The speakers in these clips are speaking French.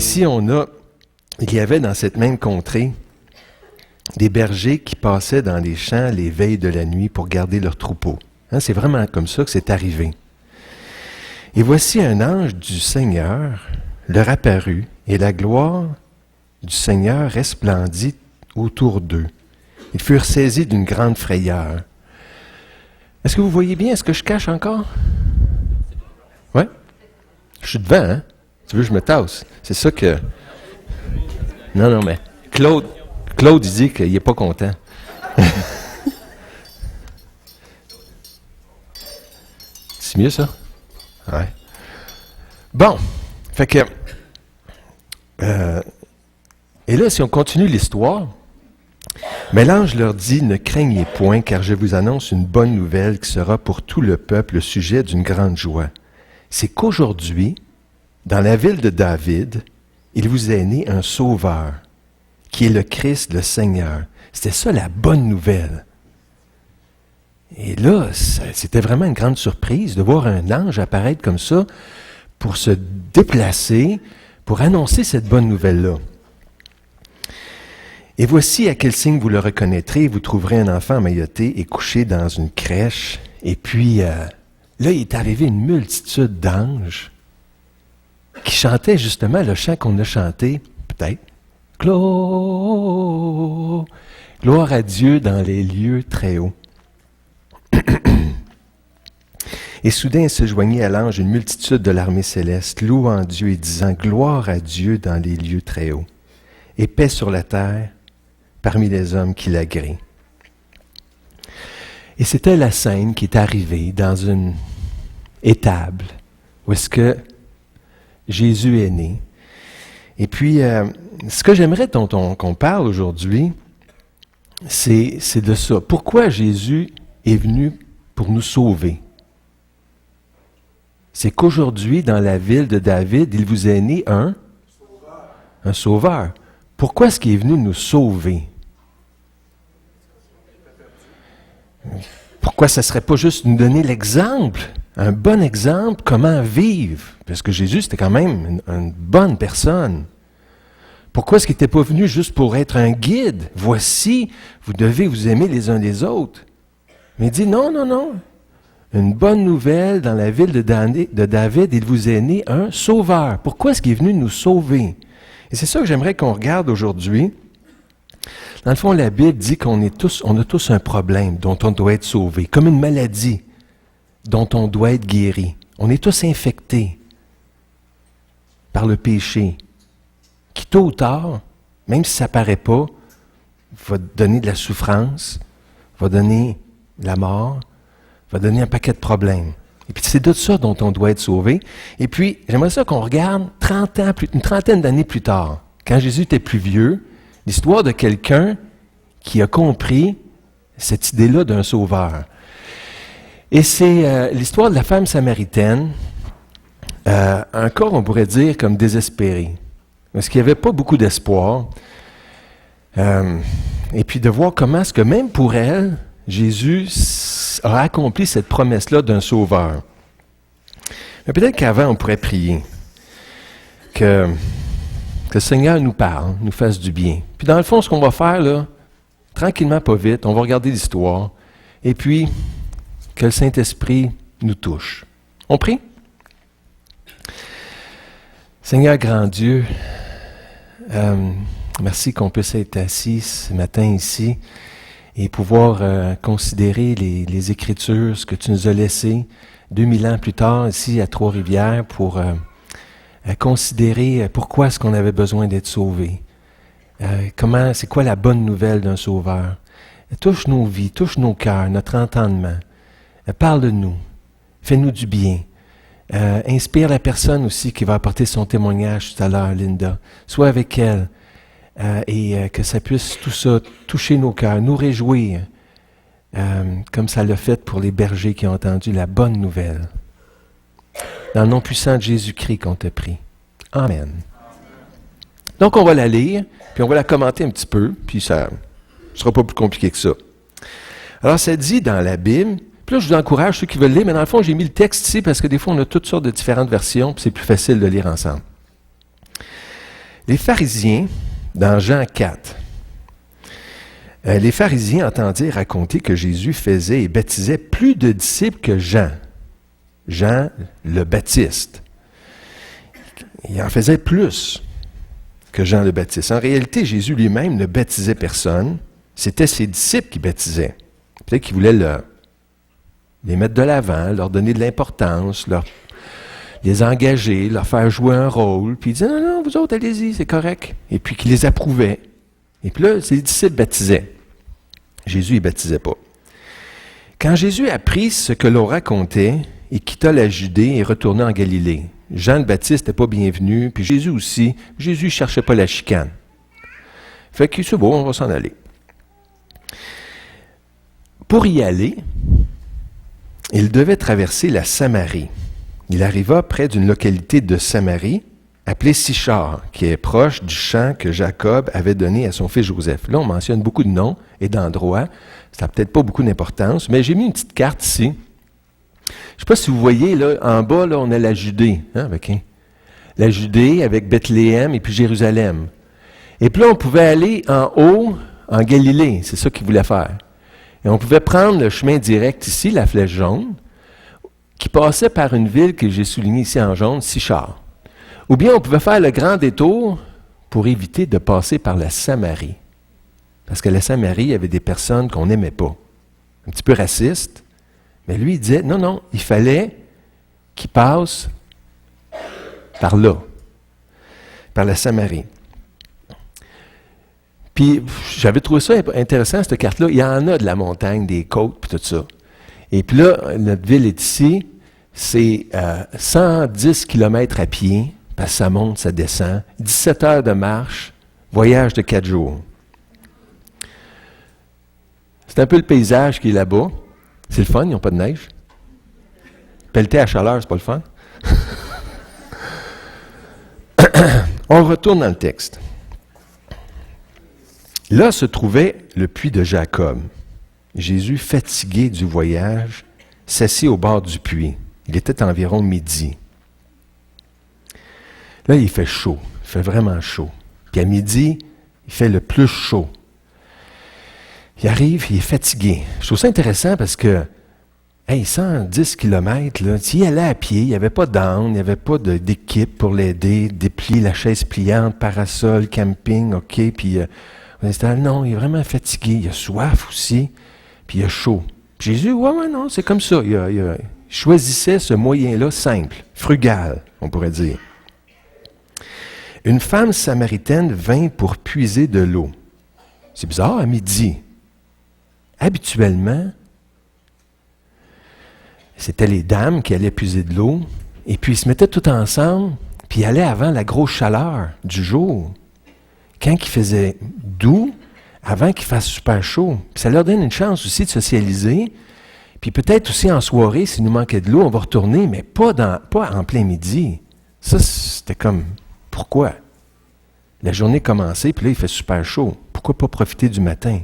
Ici, il y avait dans cette même contrée des bergers qui passaient dans les champs les veilles de la nuit pour garder leurs troupeaux. Hein, c'est vraiment comme ça que c'est arrivé. Et voici un ange du Seigneur leur apparut, et la gloire du Seigneur resplendit autour d'eux. Ils furent saisis d'une grande frayeur. Est-ce que vous voyez bien? Est-ce que je cache encore? Oui? Je suis devant, hein? Tu veux que je me tasse? C'est ça que... Non, mais Claude, il dit qu'il n'est pas content. C'est mieux, ça? Ouais. Bon, fait que... et là, si on continue l'histoire, mais l'ange leur dit, « Ne craignez point, car je vous annonce une bonne nouvelle qui sera pour tout le peuple le sujet d'une grande joie. C'est qu'aujourd'hui, dans la ville de David, il vous est né un sauveur, qui est le Christ, le Seigneur. » C'était ça la bonne nouvelle. Et là, c'était vraiment une grande surprise de voir un ange apparaître comme ça pour se déplacer, pour annoncer cette bonne nouvelle-là. Et voici à quel signe vous le reconnaîtrez. Vous trouverez un enfant emmailloté et couché dans une crèche. Et puis, là, il est arrivé une multitude d'anges qui chantaient justement le chant qu'on a chanté, peut-être. Gloire à Dieu dans les lieux très hauts. Et soudain, il se joignit à l'ange une multitude de l'armée céleste, louant Dieu et disant, gloire à Dieu dans les lieux très hauts, et paix sur la terre parmi les hommes qui l'agréent. Et c'était la scène qui est arrivée dans une étable où est-ce que Jésus est né. Et puis, ce que j'aimerais qu'on parle aujourd'hui, c'est de ça. Pourquoi Jésus est venu pour nous sauver? C'est qu'aujourd'hui, dans la ville de David, il vous est né un sauveur. Pourquoi est-ce qu'il est venu nous sauver? Pourquoi ça ne serait pas juste nous donner l'exemple, un bon exemple, comment vivre? Parce que Jésus, c'était quand même une bonne personne. Pourquoi est-ce qu'il n'était pas venu juste pour être un guide? Voici, vous devez vous aimer les uns les autres. Mais il dit non. Une bonne nouvelle, dans la ville de David, il vous est né un sauveur. Pourquoi est-ce qu'il est venu nous sauver? Et c'est ça que j'aimerais qu'on regarde aujourd'hui. Dans le fond, la Bible dit on a tous un problème dont on doit être sauvé, comme une maladie dont on doit être guéri. On est tous infectés par le péché, qui tôt ou tard, même si ça ne paraît pas, va donner de la souffrance, va donner la mort, va donner un paquet de problèmes. Et puis c'est de ça dont on doit être sauvé. Et puis, j'aimerais ça qu'on regarde une trentaine d'années plus tard, quand Jésus était plus vieux, l'histoire de quelqu'un qui a compris cette idée-là d'un sauveur. Et c'est l'histoire de la femme samaritaine, encore on pourrait dire comme désespérée, parce qu'il n'y avait pas beaucoup d'espoir. Et puis de voir comment est-ce que même pour elle, Jésus a accompli cette promesse-là d'un sauveur. Mais peut-être qu'avant, on pourrait prier que le Seigneur nous parle, nous fasse du bien. Puis dans le fond, ce qu'on va faire, là, tranquillement, pas vite, on va regarder l'histoire, et puis que le Saint-Esprit nous touche. On prie? Seigneur grand Dieu, merci qu'on puisse être assis ce matin ici et pouvoir considérer les Écritures, ce que tu nous as laissé 2000 ans plus tard ici à Trois-Rivières pour considérer pourquoi est-ce qu'on avait besoin d'être sauvé. C'est quoi la bonne nouvelle d'un sauveur? Touche nos vies, touche nos cœurs, notre entendement. Parle de nous, fais-nous du bien. Inspire la personne aussi qui va apporter son témoignage tout à l'heure, Linda. Sois avec elle et que ça puisse tout ça toucher nos cœurs, nous réjouir, comme ça l'a fait pour les bergers qui ont entendu la bonne nouvelle. Dans le nom puissant de Jésus-Christ qu'on te prie. Amen. Donc on va la lire, puis on va la commenter un petit peu, puis ça ne sera pas plus compliqué que ça. Alors ça dit dans la Bible, puis là je vous encourage ceux qui veulent lire, mais dans le fond j'ai mis le texte ici parce que des fois on a toutes sortes de différentes versions, puis c'est plus facile de lire ensemble. Les pharisiens, dans Jean 4, les pharisiens entendirent raconter que Jésus faisait et baptisait plus de disciples que Jean. Jean le Baptiste. Il en faisait plus que Jean le Baptiste. En réalité, Jésus lui-même ne baptisait personne. C'était ses disciples qui baptisaient. Peut-être qu'il voulait les mettre de l'avant, leur donner de l'importance, les engager, leur faire jouer un rôle. Puis il disait, non, vous autres, allez-y, c'est correct. Et puis qu'il les approuvait. Et puis là, ses disciples baptisaient. Jésus, il ne baptisait pas. Quand Jésus apprit ce que l'on racontait, il quitta la Judée et retourna en Galilée. Jean le Baptiste n'était pas bienvenu, puis Jésus aussi. Jésus ne cherchait pas la chicane. Fait que c'est bon, on va s'en aller. Pour y aller, il devait traverser la Samarie. Il arriva près d'une localité de Samarie, appelée Sichar, qui est proche du champ que Jacob avait donné à son fils Joseph. Là, on mentionne beaucoup de noms et d'endroits. Ça n'a peut-être pas beaucoup d'importance, mais j'ai mis une petite carte ici. Je ne sais pas si vous voyez, là, en bas, là, on a la Judée. La Judée avec Bethléem et puis Jérusalem. Et puis là, on pouvait aller en haut, en Galilée. C'est ça qu'il voulait faire. Et on pouvait prendre le chemin direct ici, la flèche jaune, qui passait par une ville que j'ai soulignée ici en jaune, Sichar. Ou bien on pouvait faire le grand détour pour éviter de passer par la Samarie. Parce que la Samarie, il y avait des personnes qu'on n'aimait pas. Un petit peu racistes. Mais lui, il disait, non, il fallait qu'il passe par là, par la Samarie. Puis, j'avais trouvé ça intéressant, cette carte-là. Il y en a de la montagne, des côtes, puis tout ça. Et puis là, notre ville est ici. C'est 110 km à pied, parce que ça monte, ça descend. 17 heures de marche, voyage de 4 jours. C'est un peu le paysage qui est là-bas. C'est le fun, ils n'ont pas de neige. Pelleter à chaleur, c'est pas le fun. On retourne dans le texte. Là se trouvait le puits de Jacob. Jésus, fatigué du voyage, s'assit au bord du puits. Il était environ midi. Là, il fait chaud. Il fait vraiment chaud. Puis à midi, il fait le plus chaud. Il arrive, il est fatigué. Je trouve ça intéressant parce que, 110 km, là, s'il allait à pied, il n'y avait pas d'âne, il n'y avait pas d'équipe pour l'aider, déplier la chaise pliante, parasol, camping, OK, puis on installe. Non, il est vraiment fatigué, il a soif aussi, puis il a chaud. Puis Jésus, non, c'est comme ça. Il choisissait ce moyen-là simple, frugal, on pourrait dire. Une femme samaritaine vint pour puiser de l'eau. C'est bizarre, à midi. Habituellement, c'était les dames qui allaient puiser de l'eau, et puis ils se mettaient tout ensemble, puis ils allaient avant la grosse chaleur du jour. Quand il faisait doux, avant qu'il fasse super chaud. Puis ça leur donne une chance aussi de socialiser, puis peut-être aussi en soirée, s'il nous manquait de l'eau, on va retourner, mais pas en plein midi. Ça, c'était comme, pourquoi? La journée commençait, puis là, il fait super chaud. Pourquoi pas profiter du matin?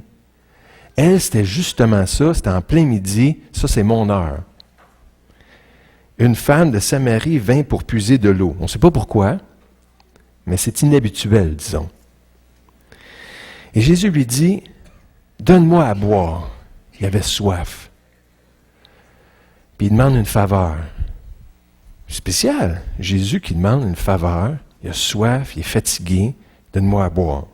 Elle, c'était justement ça, c'était en plein midi, ça c'est mon heure. Une femme de Samarie vint pour puiser de l'eau. On ne sait pas pourquoi, mais c'est inhabituel, disons. Et Jésus lui dit, « Donne-moi à boire. » Il avait soif. Puis il demande une faveur. Spécial, Jésus qui demande une faveur. Il a soif, il est fatigué. « Donne-moi à boire. »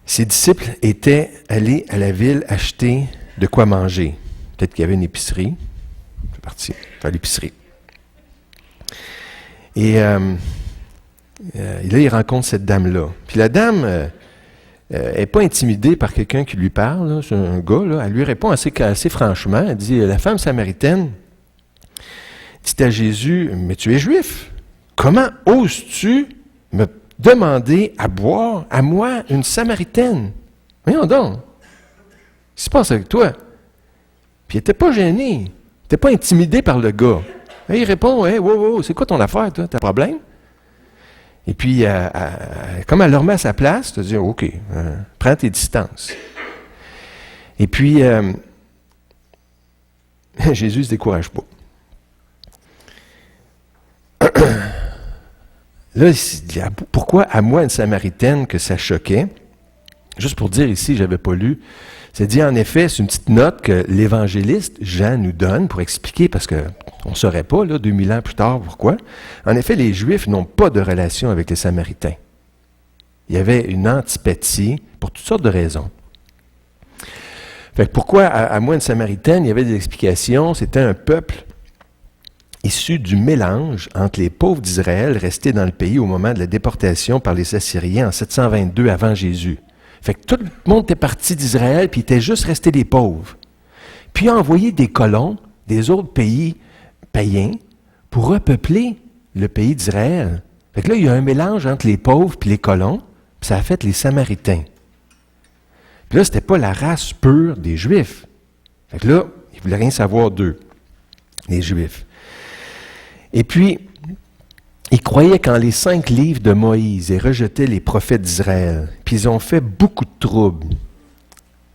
Ses disciples étaient allés à la ville acheter de quoi manger. Peut-être qu'il y avait une épicerie. C'est parti, faire l'épicerie. Et là, il rencontre cette dame-là. Puis la dame n'est pas intimidée par quelqu'un qui lui parle. Là. C'est un gars, là. Elle lui répond assez franchement. Elle dit, la femme samaritaine dit à Jésus, « Mais tu es juif. Comment oses-tu me demander à boire, à moi, une Samaritaine? Voyons donc. Qu'est-ce qui se passe avec toi? » Puis il n'était pas gêné. Il n'était pas intimidé par le gars. Et il répond, « Hey, wow, c'est quoi ton affaire, toi? T'as un problème? » Et puis, comme elle le remet à sa place, tu dis, « OK, prends tes distances. » Et puis, Jésus ne se décourage pas. Là, pourquoi à moi, une Samaritaine, que ça choquait? Juste pour dire ici, je n'avais pas lu, c'est dit en effet, c'est une petite note que l'évangéliste Jean nous donne pour expliquer, parce qu'on ne saurait pas, là, 2000 ans plus tard, pourquoi. En effet, les Juifs n'ont pas de relation avec les Samaritains. Il y avait une antipathie pour toutes sortes de raisons. Fait que pourquoi à moi, une Samaritaine, il y avait des explications, c'était un peuple issu du mélange entre les pauvres d'Israël restés dans le pays au moment de la déportation par les Assyriens en 722 avant Jésus. Fait que tout le monde était parti d'Israël, puis il était juste resté des pauvres. Puis il a envoyé des colons des autres pays païens pour repeupler le pays d'Israël. Fait que là, il y a un mélange entre les pauvres et les colons, puis ça a fait les Samaritains. Puis là, c'était pas la race pure des Juifs. Fait que là, ils ne voulaient rien savoir d'eux, les Juifs. Et puis, ils croyaient qu'en les 5 livres de Moïse, ils rejetaient les prophètes d'Israël. Puis ils ont fait beaucoup de troubles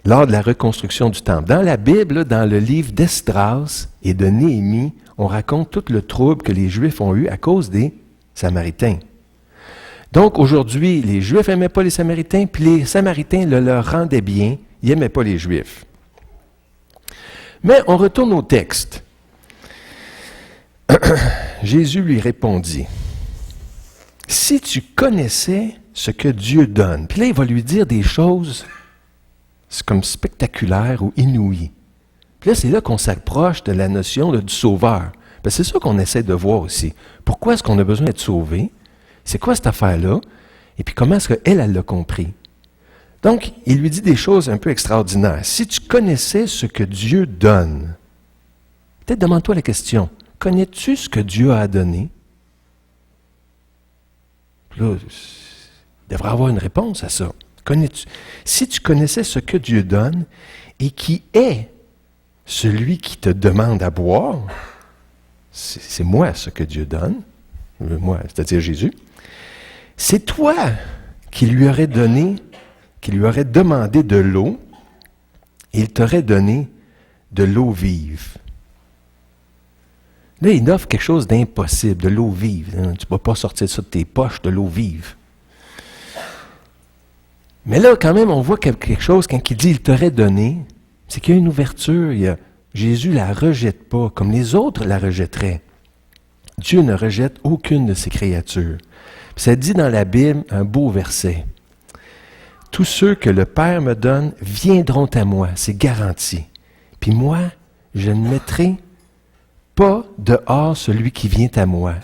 lors de la reconstruction du temple. Dans la Bible, là, dans le livre d'Esdras et de Néhémie, on raconte tout le trouble que les Juifs ont eu à cause des Samaritains. Donc aujourd'hui, les Juifs n'aimaient pas les Samaritains, puis les Samaritains le leur rendaient bien, ils n'aimaient pas les Juifs. Mais on retourne au texte. Jésus lui répondit, « Si tu connaissais ce que Dieu donne, » puis là, il va lui dire des choses comme spectaculaires ou inouïes. Puis là, c'est là qu'on s'approche de la notion du sauveur. Parce que c'est ça qu'on essaie de voir aussi. Pourquoi est-ce qu'on a besoin d'être sauvé? C'est quoi cette affaire-là? Et puis comment est-ce qu'elle, elle l'a compris? Donc, il lui dit des choses un peu extraordinaires. Si tu connaissais ce que Dieu donne, peut-être demande-toi la question, connais-tu ce que Dieu a donné? Là, il devrait avoir une réponse à ça. Connais-tu? Si tu connaissais ce que Dieu donne et qui est celui qui te demande à boire, c'est moi ce que Dieu donne, moi, c'est-à-dire Jésus, c'est toi qui lui aurais donné, qui lui aurais demandé de l'eau, et il t'aurait donné de l'eau vive. Là, il offre quelque chose d'impossible, de l'eau vive. Tu ne peux pas sortir ça de tes poches, de l'eau vive. Mais là, quand même, on voit quelque chose, quand il dit « il t'aurait donné », c'est qu'il y a une ouverture. Jésus ne la rejette pas, comme les autres la rejetteraient. Dieu ne rejette aucune de ses créatures. Puis ça dit dans la Bible un beau verset. « Tous ceux que le Père me donne viendront à moi, c'est garanti. Puis moi, je ne mettrai pas dehors celui qui vient à moi. »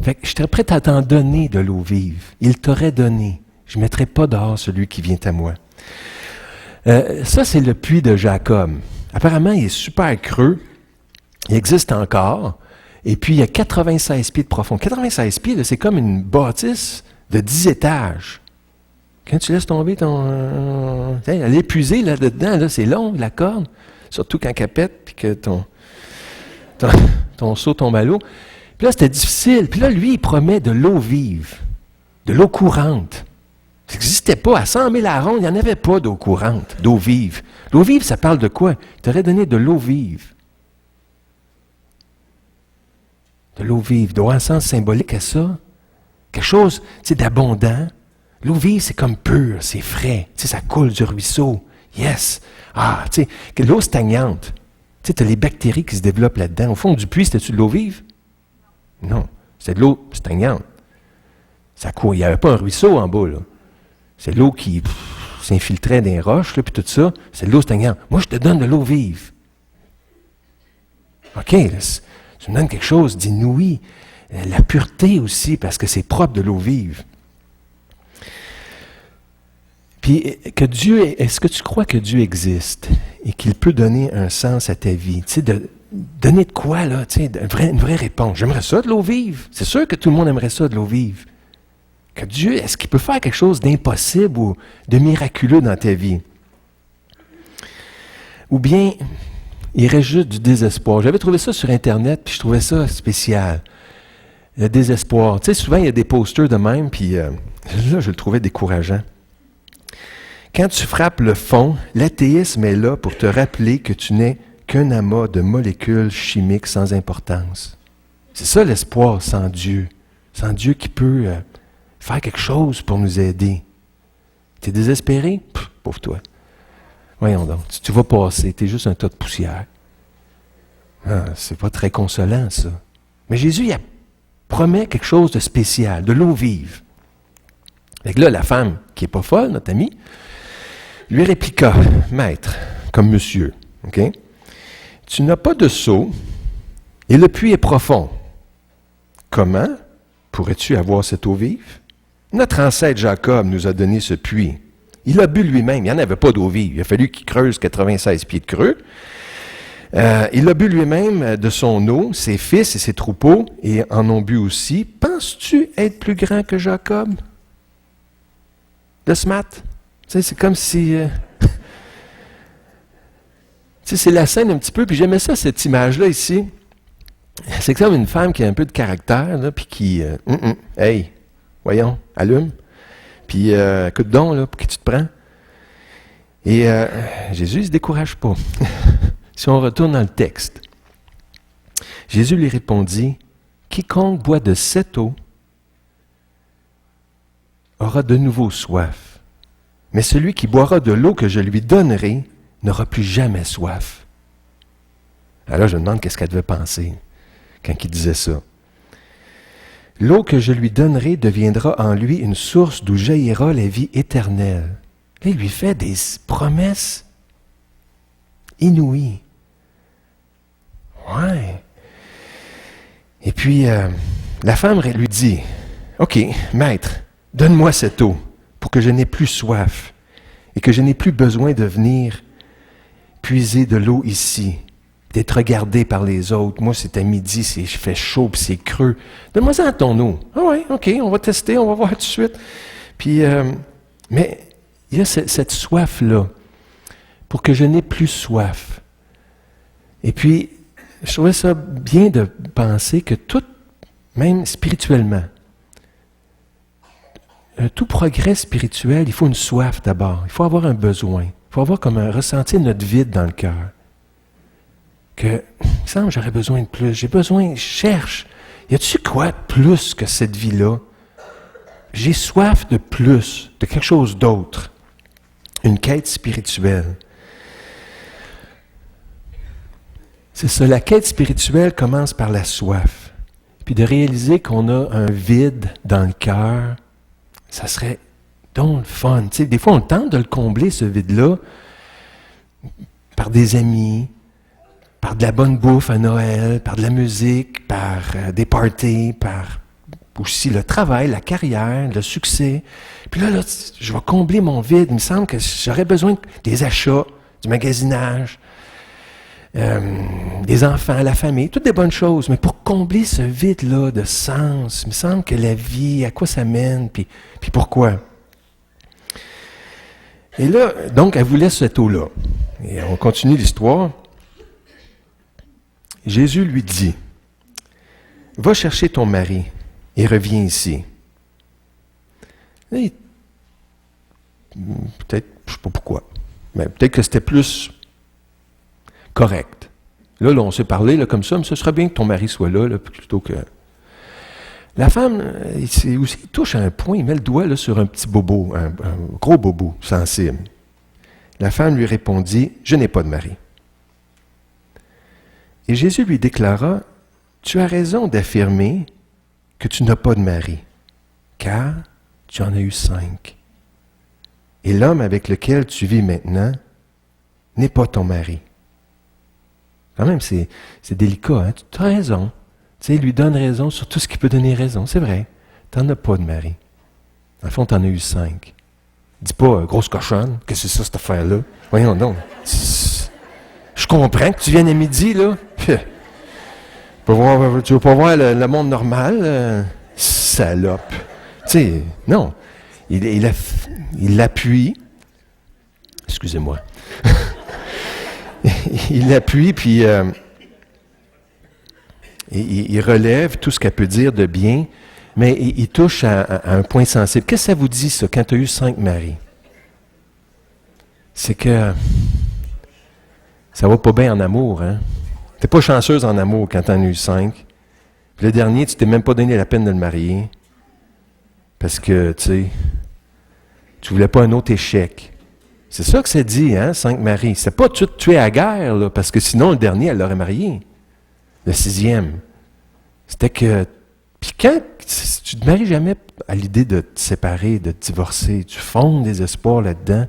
Fait que je serais prêt à t'en donner de l'eau vive. Il t'aurait donné. Je ne mettrai pas dehors celui qui vient à moi. Ça, c'est le puits de Jacob. Apparemment, il est super creux. Il existe encore. Et puis, il y a 96 pieds de profond. 96 pieds, là, c'est comme une bâtisse de 10 étages. Quand tu laisses tomber ton... elle est épuisée là-dedans, là, c'est long, la corde. Surtout quand elle pète, puis que ton seau tombe à l'eau. Puis là, c'était difficile. Puis là, lui, il promet de l'eau vive, de l'eau courante. Ça n'existait pas. À 100 000 à la ronde, il n'y en avait pas d'eau courante, d'eau vive. L'eau vive, ça parle de quoi? Il t'aurait donné de l'eau vive. De l'eau vive, doit un sens symbolique à ça. Quelque chose, d'abondant. L'eau vive, c'est comme pur, c'est frais. Ça coule du ruisseau. Yes! Ah, l'eau stagnante. Tu as les bactéries qui se développent là-dedans. Au fond du puits, c'était-tu de l'eau vive? Non, c'était de l'eau stagnante. Ça court. Il n'y avait pas un ruisseau en bas, là. C'est l'eau qui s'infiltrait dans les roches, là, puis tout ça. C'est de l'eau stagnante. Moi, je te donne de l'eau vive. OK, là, tu me donnes quelque chose d'inouï. La pureté aussi, parce que c'est propre de l'eau vive. Puis, que Dieu, est-ce que tu crois que Dieu existe et qu'il peut donner un sens à ta vie? Tu sais, donner de quoi, là? Tu sais, une vraie réponse. J'aimerais ça, de l'eau vive. C'est sûr que tout le monde aimerait ça, de l'eau vive. Que Dieu, est-ce qu'il peut faire quelque chose d'impossible ou de miraculeux dans ta vie? Ou bien, il reste juste du désespoir. J'avais trouvé ça sur Internet, puis je trouvais ça spécial. Le désespoir. Tu sais, souvent, il y a des posters de même, puis là, je le trouvais décourageant. Quand tu frappes le fond, l'athéisme est là pour te rappeler que tu n'es qu'un amas de molécules chimiques sans importance. C'est ça l'espoir sans Dieu. sans Dieu qui peut faire quelque chose pour nous aider. Tu es désespéré? Pff, pauvre toi. Voyons donc, tu vas passer, tu es juste un tas de poussière. Ah, c'est pas très consolant, ça. Mais Jésus, il promet quelque chose de spécial, de l'eau vive. Fait que là, la femme, qui n'est pas folle, notre amie, lui répliqua, « Maître, comme monsieur, ok, tu n'as pas de seau et le puits est profond. Comment pourrais-tu avoir cette eau vive? Notre ancêtre Jacob nous a donné ce puits. Il a bu lui-même, il n'y en avait pas d'eau vive. Il a fallu qu'il creuse 96 pieds de creux. Il a bu lui-même de son eau, ses fils et ses troupeaux, et en ont bu aussi. Penses-tu être plus grand que Jacob? De ce mat? Tu sais, c'est comme si... tu sais, c'est la scène un petit peu, puis j'aimais ça, cette image-là ici. C'est comme une femme qui a un peu de caractère, là, puis qui... hey, voyons, allume. Puis, écoute donc, là, pour qui tu te prends? Et Jésus, il ne se décourage pas. Si on retourne dans le texte, Jésus lui répondit, « Quiconque boit de cette eau aura de nouveau soif. Mais celui qui boira de l'eau que je lui donnerai n'aura plus jamais soif. » Alors je me demande qu'est-ce qu'elle devait penser quand il disait ça. « L'eau que je lui donnerai deviendra en lui une source d'où jaillira la vie éternelle. » Là, il lui fait des promesses inouïes. Ouais. Et puis, la femme lui dit, « OK, maître, donne-moi cette eau pour que je n'ai plus soif et que je n'ai plus besoin de venir puiser de l'eau ici, d'être regardé par les autres. Moi, c'est à midi, il fait chaud puis c'est creux. Donne-moi ça à ton eau. Ah ouais, OK, on va tester, on va voir tout de suite. » Puis, mais il y a cette soif-là pour que je n'ai plus soif. Et puis, je trouvais ça bien de penser que tout, même spirituellement, tout progrès spirituel, il faut une soif d'abord. Il faut avoir un besoin. Il faut avoir comme un ressentir notre vide dans le cœur. Que, il me semble, j'aurais besoin de plus. J'ai besoin, je cherche. Y a-t-il quoi de plus que cette vie-là? J'ai soif de plus, de quelque chose d'autre. Une quête spirituelle. C'est ça, la quête spirituelle commence par la soif. Puis de réaliser qu'on a un vide dans le cœur, ça serait donc le fun. Tu sais, des fois, on tente de le combler, ce vide-là, par des amis, par de la bonne bouffe à Noël, par de la musique, par des parties, par aussi le travail, la carrière, le succès. Puis là, je vais combler mon vide. Il me semble que j'aurais besoin des achats, du magasinage, des enfants, la famille, toutes des bonnes choses. Mais pour combler ce vide-là de sens, il me semble que la vie, à quoi ça mène, puis pourquoi? Et là, donc, elle voulait cette eau-là. Et on continue l'histoire. Jésus lui dit, « Va chercher ton mari et reviens ici. » Peut-être, je ne sais pas pourquoi, mais peut-être que c'était plus correct. Là, on s'est parlé là, comme ça, mais ce serait bien que ton mari soit là, plutôt que... La femme, il touche à un point, il met le doigt là, sur un petit bobo, un gros bobo sensible. La femme lui répondit, « Je n'ai pas de mari. » Et Jésus lui déclara, « Tu as raison d'affirmer que tu n'as pas de mari, car tu en as eu 5. Et l'homme avec lequel tu vis maintenant n'est pas ton mari. » Quand même, c'est délicat, hein? Tu as raison. Tu sais, il lui donne raison sur tout ce qui peut donner raison. C'est vrai, tu n'en as pas de mari. Dans le fond, tu en as eu 5. Dis pas, grosse cochonne, qu'est-ce que c'est ça, cette affaire-là? Voyons donc. Je comprends que tu viennes à midi, là. Tu veux pas voir le monde normal? Salope. Tu sais, non. Il l'appuie. Excusez-moi. Il l'appuie, puis il relève tout ce qu'elle peut dire de bien, mais il touche à un point sensible. Qu'est-ce que ça vous dit, ça, quand tu as eu 5 maris? C'est que ça va pas bien en amour, hein? T'es pas chanceuse en amour quand tu en as eu 5. Puis le dernier, tu t'es même pas donné la peine de le marier. Parce que, tu sais, tu voulais pas un autre échec. C'est ça que ça dit, hein, 5 maris. C'est pas tout tuer à la guerre, là, parce que sinon, le dernier, elle l'aurait marié. Le 6e. C'était que... Puis quand tu te maries jamais à l'idée de te séparer, de te divorcer, tu fondes des espoirs là-dedans.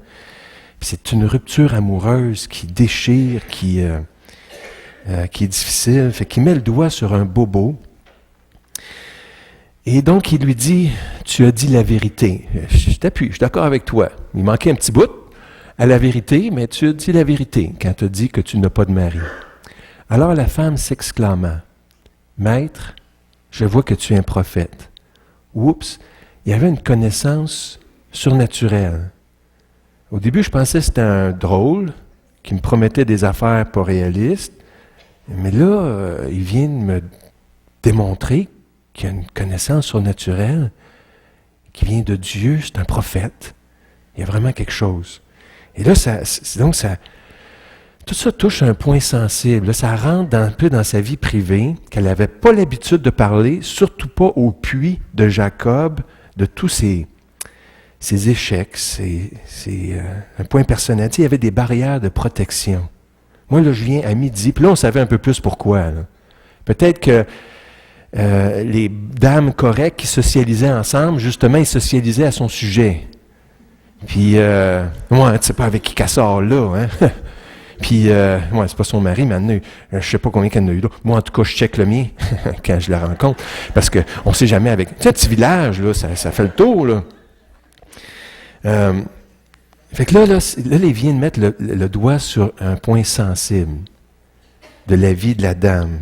Puis c'est une rupture amoureuse qui déchire, qui est difficile. Fait qu'il met le doigt sur un bobo. Et donc, il lui dit, tu as dit la vérité. Je t'appuie, je suis d'accord avec toi. Il manquait un petit bout à la vérité, mais tu as dit la vérité quand tu as dit que tu n'as pas de mari. Alors la femme s'exclama, Maître, je vois que tu es un prophète. Oups, il y avait une connaissance surnaturelle. Au début, je pensais que c'était un drôle qui me promettait des affaires pas réalistes, mais là, il vient de me démontrer qu'il y a une connaissance surnaturelle qui vient de Dieu, c'est un prophète. Il y a vraiment quelque chose. Et là, tout ça touche un point sensible. Là, ça rentre un peu dans sa vie privée, qu'elle n'avait pas l'habitude de parler, surtout pas au puits de Jacob, de tous ses échecs. C'est un point personnel. Tu sais, il y avait des barrières de protection. Moi, là, je viens à midi, puis là, on savait un peu plus pourquoi. Là. Peut-être que les dames correctes qui socialisaient ensemble, justement, ils socialisaient à son sujet. Puis, moi, tu sais pas avec qui qu'elle sort là, hein? Puis, ouais, c'est pas son mari, mais je sais pas combien qu'elle en a eu là. Moi, en tout cas, je check le mien quand je la rencontre. Parce qu'on sait jamais avec... Tu sais, petit village, là, ça fait le tour, là. Fait que là, il vient de mettre le doigt sur un point sensible de la vie de la dame,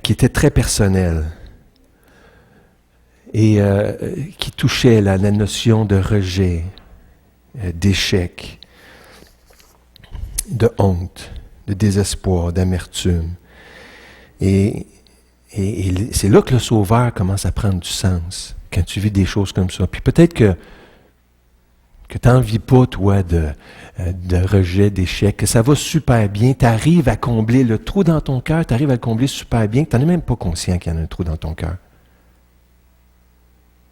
qui était très personnel et qui touchait la notion de rejet, d'échec, de honte, de désespoir, d'amertume. Et c'est là que le Sauveur commence à prendre du sens, quand tu vis des choses comme ça. Puis peut-être que tu n'en vis pas, toi, de rejet, d'échec, que ça va super bien, tu arrives à combler le trou dans ton cœur, tu arrives à le combler super bien, que tu n'en es même pas conscient qu'il y en a un trou dans ton cœur.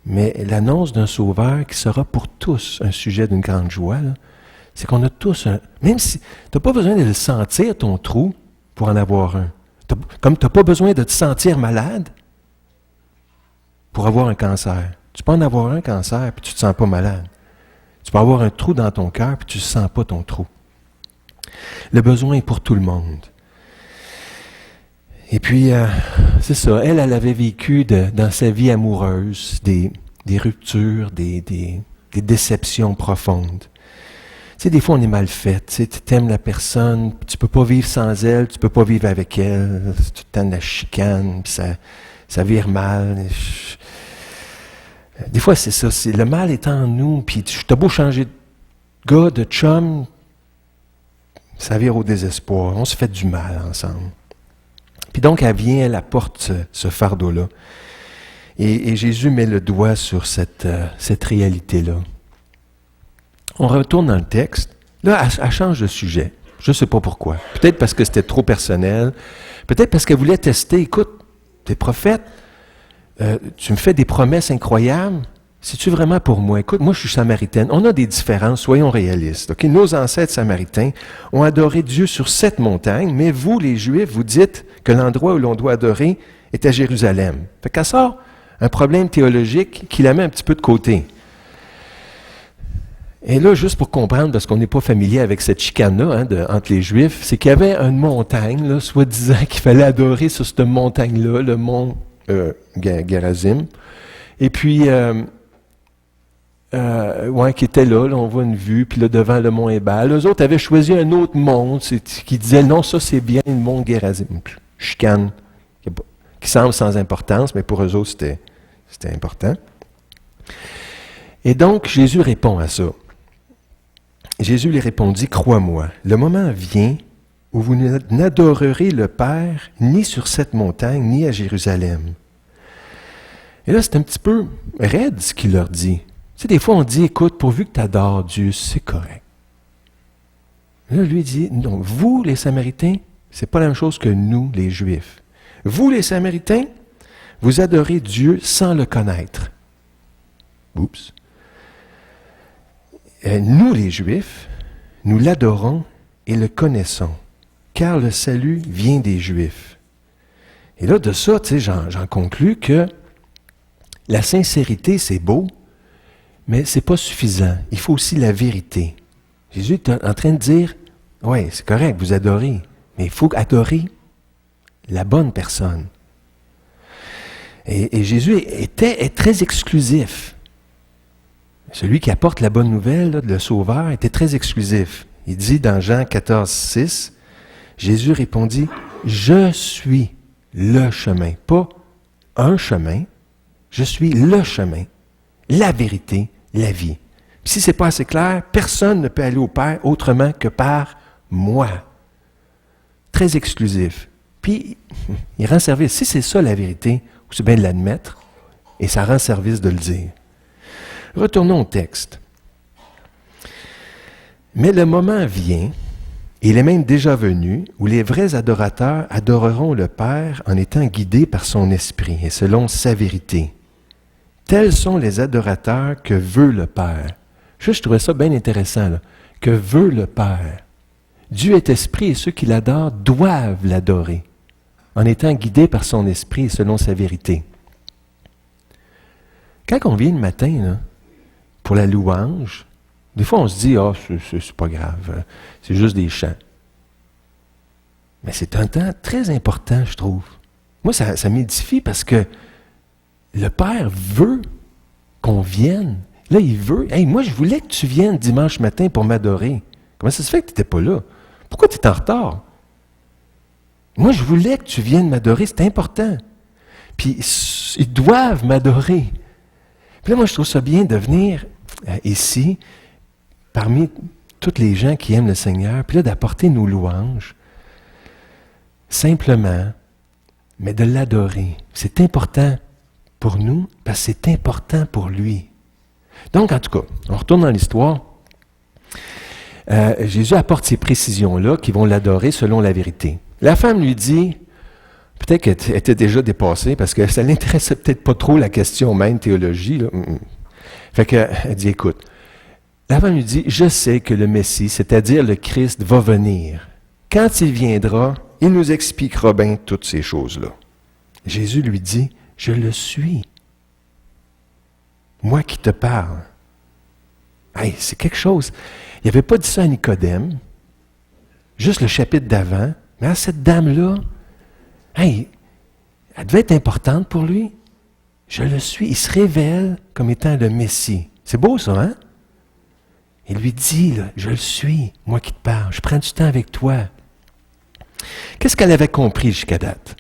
Mais l'annonce d'un Sauveur qui sera pour tous un sujet d'une grande joie, là, c'est qu'on a tous un... Même si tu n'as pas besoin de le sentir, ton trou, pour en avoir un. Comme tu n'as pas besoin de te sentir malade pour avoir un cancer. Tu peux en avoir un cancer, puis tu ne te sens pas malade. Tu peux avoir un trou dans ton cœur, puis tu ne sens pas ton trou. Le besoin est pour tout le monde. Et puis, c'est ça, elle avait vécu dans sa vie amoureuse des ruptures, des déceptions profondes. Tu sais, des fois, on est mal fait. Tu sais, tu aimes la personne, tu peux pas vivre sans elle, tu peux pas vivre avec elle. C'est tout le temps de la chicane, puis ça vire mal. Des fois, c'est ça. Le mal est en nous, puis t'as beau changer de gars, de chum, ça vire au désespoir. On se fait du mal ensemble. Puis donc, elle apporte ce fardeau-là. Et Jésus met le doigt sur cette réalité-là. On retourne dans le texte. Là, elle change de sujet. Je ne sais pas pourquoi. Peut-être parce que c'était trop personnel. Peut-être parce qu'elle voulait tester. Écoute, t'es prophète. Tu me fais des promesses incroyables. C'est-tu vraiment pour moi? Écoute, moi, je suis samaritaine. On a des différences. Soyons réalistes. Okay? Nos ancêtres samaritains ont adoré Dieu sur cette montagne, mais vous, les Juifs, vous dites que l'endroit où l'on doit adorer est à Jérusalem. Fait qu'elle sort un problème théologique qui la met un petit peu de côté. Et là, juste pour comprendre, parce qu'on n'est pas familier avec cette chicane-là entre les Juifs, c'est qu'il y avait une montagne, là, soi-disant qu'il fallait adorer sur cette montagne-là, le mont Gérazim. Et puis, qui était là, on voit une vue, puis là, devant le mont Ébal. Eux autres avaient choisi un autre mont qui disait, non, ça c'est bien le mont Gérazim. Chicane, qui semble sans importance, mais pour eux autres, c'était important. Et donc, Jésus répond à ça. Jésus lui répondit, « Crois-moi, le moment vient où vous n'adorerez le Père ni sur cette montagne, ni à Jérusalem. » Et là, c'est un petit peu raide ce qu'il leur dit. Tu sais, des fois, on dit, « Écoute, pourvu que tu adores Dieu, c'est correct. » Là, lui dit, « Donc, vous, les Samaritains, c'est pas la même chose que nous, les Juifs. Vous, les Samaritains, vous adorez Dieu sans le connaître. Oups. Nous, les Juifs, nous l'adorons et le connaissons, car le salut vient des Juifs. Et là, de ça, tu sais, j'en conclus que la sincérité, c'est beau, mais c'est pas suffisant. Il faut aussi la vérité. Jésus est en train de dire, oui, c'est correct, vous adorez, mais il faut adorer la bonne personne. Et Jésus est très exclusif. Celui qui apporte la bonne nouvelle, là, le Sauveur, était très exclusif. Il dit dans Jean 14, 6, Jésus répondit, « Je suis le chemin. » Pas un chemin, je suis le chemin, la vérité, la vie. Puis si ce n'est pas assez clair, personne ne peut aller au Père autrement que par moi. Très exclusif. Puis, il rend service. Si c'est ça la vérité, c'est bien de l'admettre, et ça rend service de le dire. Retournons au texte. Mais le moment vient, et il est même déjà venu, où les vrais adorateurs adoreront le Père en étant guidés par son esprit et selon sa vérité. Tels sont les adorateurs que veut le Père. Je trouvais ça bien intéressant, là. Que veut le Père. Dieu est esprit et ceux qui l'adorent doivent l'adorer, en étant guidés par son esprit et selon sa vérité. Quand on vient le matin, là, pour la louange, des fois on se dit « Ah, c'est pas grave, c'est juste des chants. » Mais c'est un temps très important, je trouve. Moi, ça m'édifie parce que le Père veut qu'on vienne. Là, il veut. Hey, moi, je voulais que tu viennes dimanche matin pour m'adorer. Comment ça se fait que tu n'étais pas là? Pourquoi tu es en retard? Moi, je voulais que tu viennes m'adorer, c'est important. Puis, ils doivent m'adorer. Puis là, moi, je trouve ça bien de venir ici, parmi tous les gens qui aiment le Seigneur, puis là, d'apporter nos louanges, simplement, mais de l'adorer. C'est important pour nous, parce que c'est important pour lui. Donc, en tout cas, on retourne dans l'histoire. Jésus apporte ces précisions-là qui vont l'adorer selon la vérité. La femme lui dit, peut-être qu'elle était déjà dépassée, parce que ça ne l'intéressait peut-être pas trop la question même théologie. Là. Fait qu'elle dit, écoute, la femme lui dit, je sais que le Messie, c'est-à-dire le Christ, va venir. Quand il viendra, il nous expliquera bien toutes ces choses-là. Jésus lui dit, je le suis. Moi qui te parle. Hey, c'est quelque chose. Il n'avait pas dit ça à Nicodème, juste le chapitre d'avant, mais à cette dame-là, hey, elle devait être importante pour lui. Je le suis. Il se révèle comme étant le Messie. C'est beau ça, hein? Il lui dit, là, je le suis, moi qui te parle. Je prends du temps avec toi. Qu'est-ce qu'elle avait compris jusqu'à date?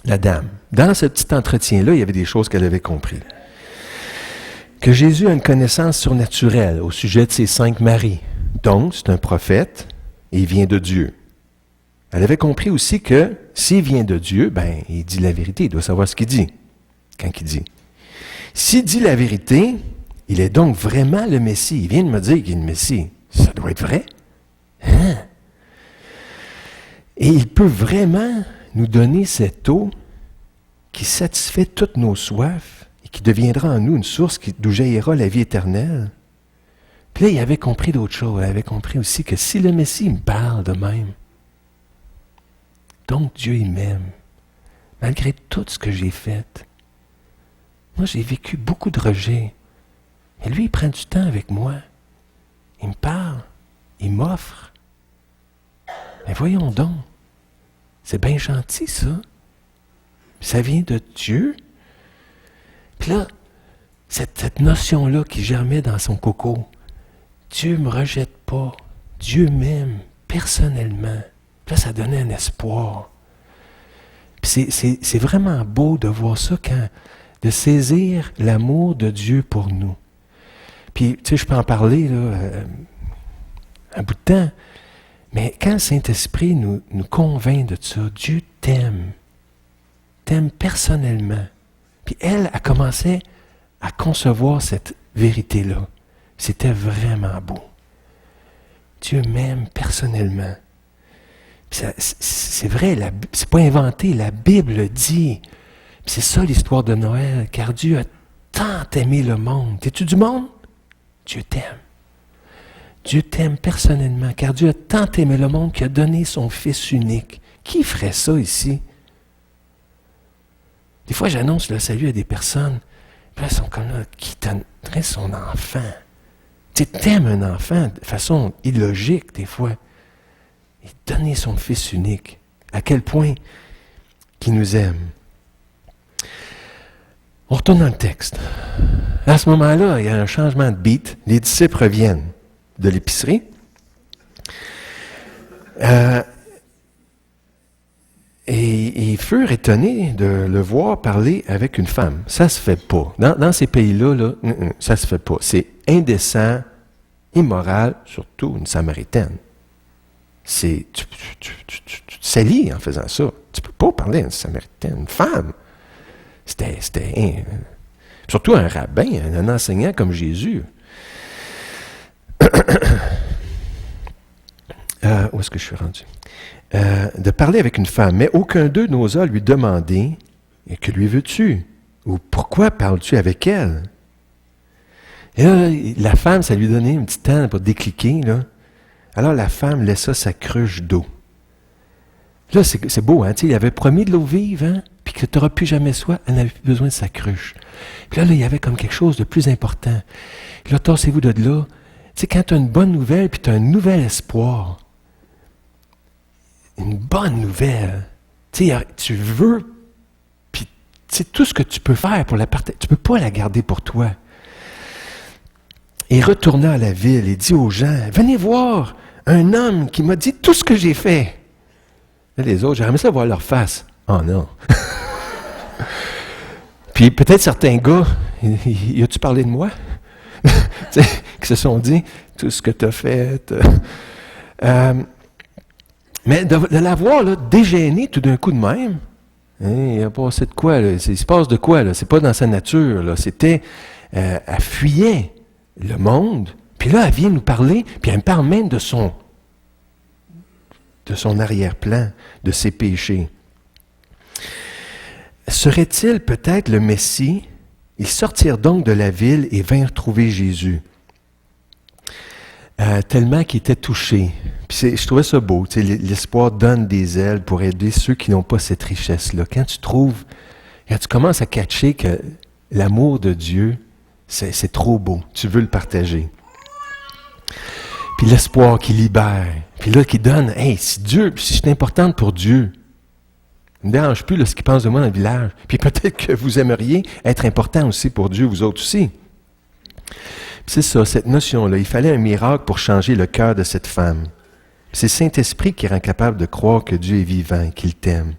La dame. Dans ce petit entretien-là, il y avait des choses qu'elle avait compris. Que Jésus a une connaissance surnaturelle au sujet de ses 5 maris. Donc, c'est un prophète et il vient de Dieu. Elle avait compris aussi que s'il vient de Dieu, ben, il dit la vérité, il doit savoir ce qu'il dit, quand il dit. S'il dit la vérité, il est donc vraiment le Messie. Il vient de me dire qu'il est le Messie. Ça doit être vrai. Hein? Et il peut vraiment nous donner cette eau qui satisfait toutes nos soifs et qui deviendra en nous une source d'où jaillira la vie éternelle. Puis là, il avait compris d'autres choses. Il avait compris aussi que si le Messie me parle de même, donc Dieu, il m'aime, malgré tout ce que j'ai fait. Moi, j'ai vécu beaucoup de rejets. Mais lui, il prend du temps avec moi. Il me parle. Il m'offre. Mais voyons donc. C'est bien gentil, ça. Ça vient de Dieu. Puis là, cette notion-là qui germait dans son coco, Dieu ne me rejette pas. Dieu m'aime personnellement. Puis là, ça donnait un espoir. Puis c'est vraiment beau de voir ça, de saisir l'amour de Dieu pour nous. Puis, tu sais, je peux en parler là, un bout de temps, mais quand le Saint-Esprit nous convainc de ça, Dieu t'aime personnellement. Puis elle a commencé à concevoir cette vérité-là. C'était vraiment beau. Dieu m'aime personnellement. C'est vrai, c'est pas inventé, la Bible le dit. C'est ça l'histoire de Noël, car Dieu a tant aimé le monde. T'es-tu du monde? Dieu t'aime. Dieu t'aime personnellement, car Dieu a tant aimé le monde qu'il a donné son Fils unique. Qui ferait ça ici? Des fois, j'annonce le salut à des personnes, puis elles sont comme là, qui donnerait son enfant? Tu t'aimes un enfant de façon illogique, des fois. Il a donné son Fils unique. À quel point qu'il nous aime. On retourne dans le texte. À ce moment-là, il y a un changement de beat. Les disciples reviennent de l'épicerie. Et ils furent étonnés de le voir parler avec une femme. Ça se fait pas. Dans ces pays-là, ça se fait pas. C'est indécent, immoral, surtout une Samaritaine. Tu te salis en faisant ça. Tu peux pas parler à une Samaritaine, une femme. C'était surtout un rabbin, un enseignant comme Jésus. Où est-ce que je suis rendu? De parler avec une femme, mais aucun d'eux n'osa lui demander « Que lui veux-tu? » ou « Pourquoi parles-tu avec elle? » Et là, la femme, ça lui donnait un petit temps pour décliquer, là. Alors la femme laissa sa cruche d'eau. Là, c'est beau, hein? Il avait promis de l'eau vive, hein? Puis que tu n'auras plus jamais soif, elle n'avait plus besoin de sa cruche. Puis là, il y avait comme quelque chose de plus important. Puis là, tassez-vous de là. Tu sais, quand tu as une bonne nouvelle, puis tu as un nouvel espoir, une bonne nouvelle, tu sais, tu veux, puis tu sais, tout ce que tu peux faire pour la partager, tu ne peux pas la garder pour toi. Et il retourna à la ville et dit aux gens, « Venez voir un homme qui m'a dit tout ce que j'ai fait. » Là, les autres, j'aimerais ça voir leur face. Oh non! Puis peut-être certains gars, y as-tu parlé de moi? Qui se sont dit, tout ce que tu as fait. Mais de la voir là, dégêner tout d'un coup de même, hein, il a passé de quoi? Là? Il se passe de quoi? Là? C'est pas dans sa nature. Là. C'était, elle fuyait le monde, puis là, elle vient nous parler, puis elle me parle même de son arrière-plan, de ses péchés. Serait-il peut-être le Messie? Ils sortirent donc de la ville et vinrent trouver Jésus. Tellement qu'il était touché. Puis je trouvais ça beau. L'espoir donne des ailes pour aider ceux qui n'ont pas cette richesse-là. Quand tu commences à catcher que l'amour de Dieu, c'est trop beau. Tu veux le partager. Puis l'espoir qui libère. Puis là, qui donne, hey, si je suis importante pour Dieu, ne me dérange plus ce qu'il pense de moi dans le village. Puis peut-être que vous aimeriez être important aussi pour Dieu, vous autres aussi. Puis c'est ça, cette notion-là. Il fallait un miracle pour changer le cœur de cette femme. Puis c'est le Saint-Esprit qui rend capable de croire que Dieu est vivant, qu'il t'aime.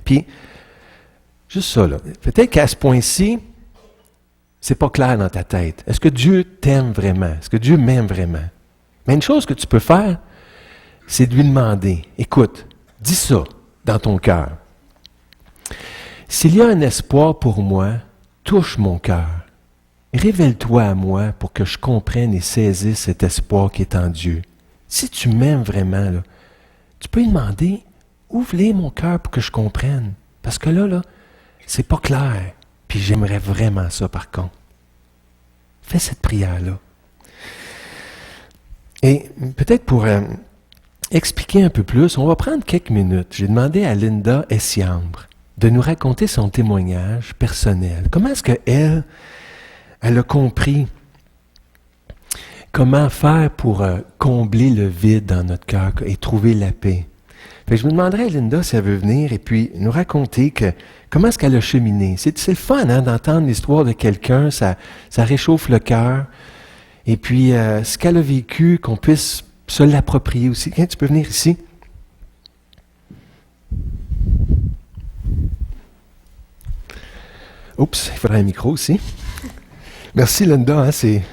Puis, juste ça, là. Peut-être qu'à ce point-ci, c'est pas clair dans ta tête. Est-ce que Dieu t'aime vraiment? Est-ce que Dieu m'aime vraiment? Mais une chose que tu peux faire, c'est de lui demander, écoute, dis ça dans ton cœur. S'il y a un espoir pour moi, touche mon cœur. Révèle-toi à moi pour que je comprenne et saisisse cet espoir qui est en Dieu. Si tu m'aimes vraiment, là, tu peux lui demander, ouvre-les mon cœur pour que je comprenne. Parce que là, c'est pas clair. Puis j'aimerais vraiment ça par contre. Fais cette prière-là. Et peut-être pour expliquer un peu plus, on va prendre quelques minutes. J'ai demandé à Linda Essiambre de nous raconter son témoignage personnel. Comment est-ce qu'elle a compris comment faire pour combler le vide dans notre cœur et trouver la paix. Fait que je me demanderais à Linda si elle veut venir et puis nous raconter comment est-ce qu'elle a cheminé. C'est le fun d'entendre l'histoire de quelqu'un, ça réchauffe le cœur. Et puis ce qu'elle a vécu, qu'on puisse se l'approprier aussi. Tiens, tu peux venir ici. Oups, il faudrait un micro aussi. Merci Linda, c'est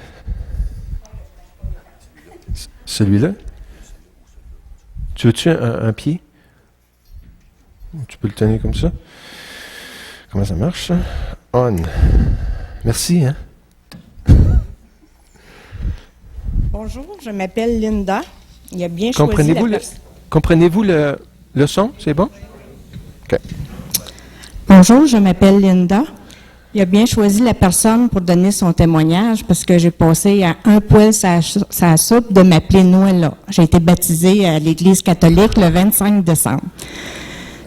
celui-là. Tu veux-tu un pied? Tu peux le tenir comme ça. Comment ça marche ça? On. Merci, hein? Bonjour, je m'appelle Linda. Il a bien choisi Comprenez-vous Le son, c'est bon? OK. Bonjour, je m'appelle Linda. Il a bien choisi la personne pour donner son témoignage parce que j'ai passé à un poil sa soupe de m'appeler Noëlla. J'ai été baptisée à l'Église catholique le 25 décembre.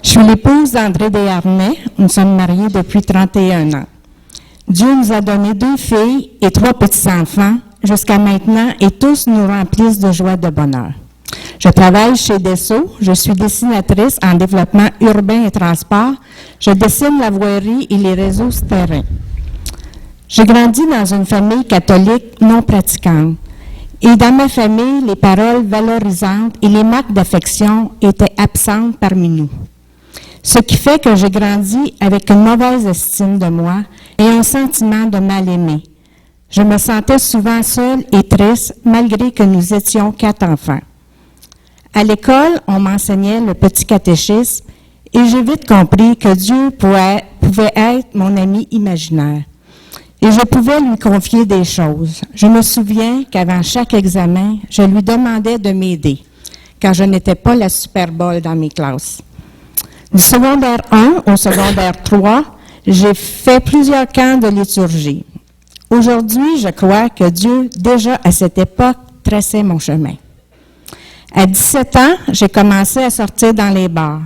Je suis l'épouse d'André Desharnais. Nous sommes mariés depuis 31 ans. Dieu nous a donné 2 filles et 3 petits-enfants jusqu'à maintenant et tous nous remplissent de joie et de bonheur. Je travaille chez Dessau. Je suis dessinatrice en développement urbain et transport. Je dessine la voirie et les réseaux souterrains. J'ai grandi dans une famille catholique non pratiquante. Et dans ma famille, les paroles valorisantes et les marques d'affection étaient absentes parmi nous. Ce qui fait que j'ai grandi avec une mauvaise estime de moi et un sentiment de mal-aimé. Je me sentais souvent seule et triste, malgré que nous étions 4 enfants. À l'école, on m'enseignait le petit catéchisme et j'ai vite compris que Dieu pouvait être mon ami imaginaire. Et je pouvais lui confier des choses. Je me souviens qu'avant chaque examen, je lui demandais de m'aider, car je n'étais pas la super bolle dans mes classes. Du secondaire 1 au secondaire 3, j'ai fait plusieurs camps de liturgie. Aujourd'hui, je crois que Dieu, déjà à cette époque, traçait mon chemin. À 17 ans, j'ai commencé à sortir dans les bars.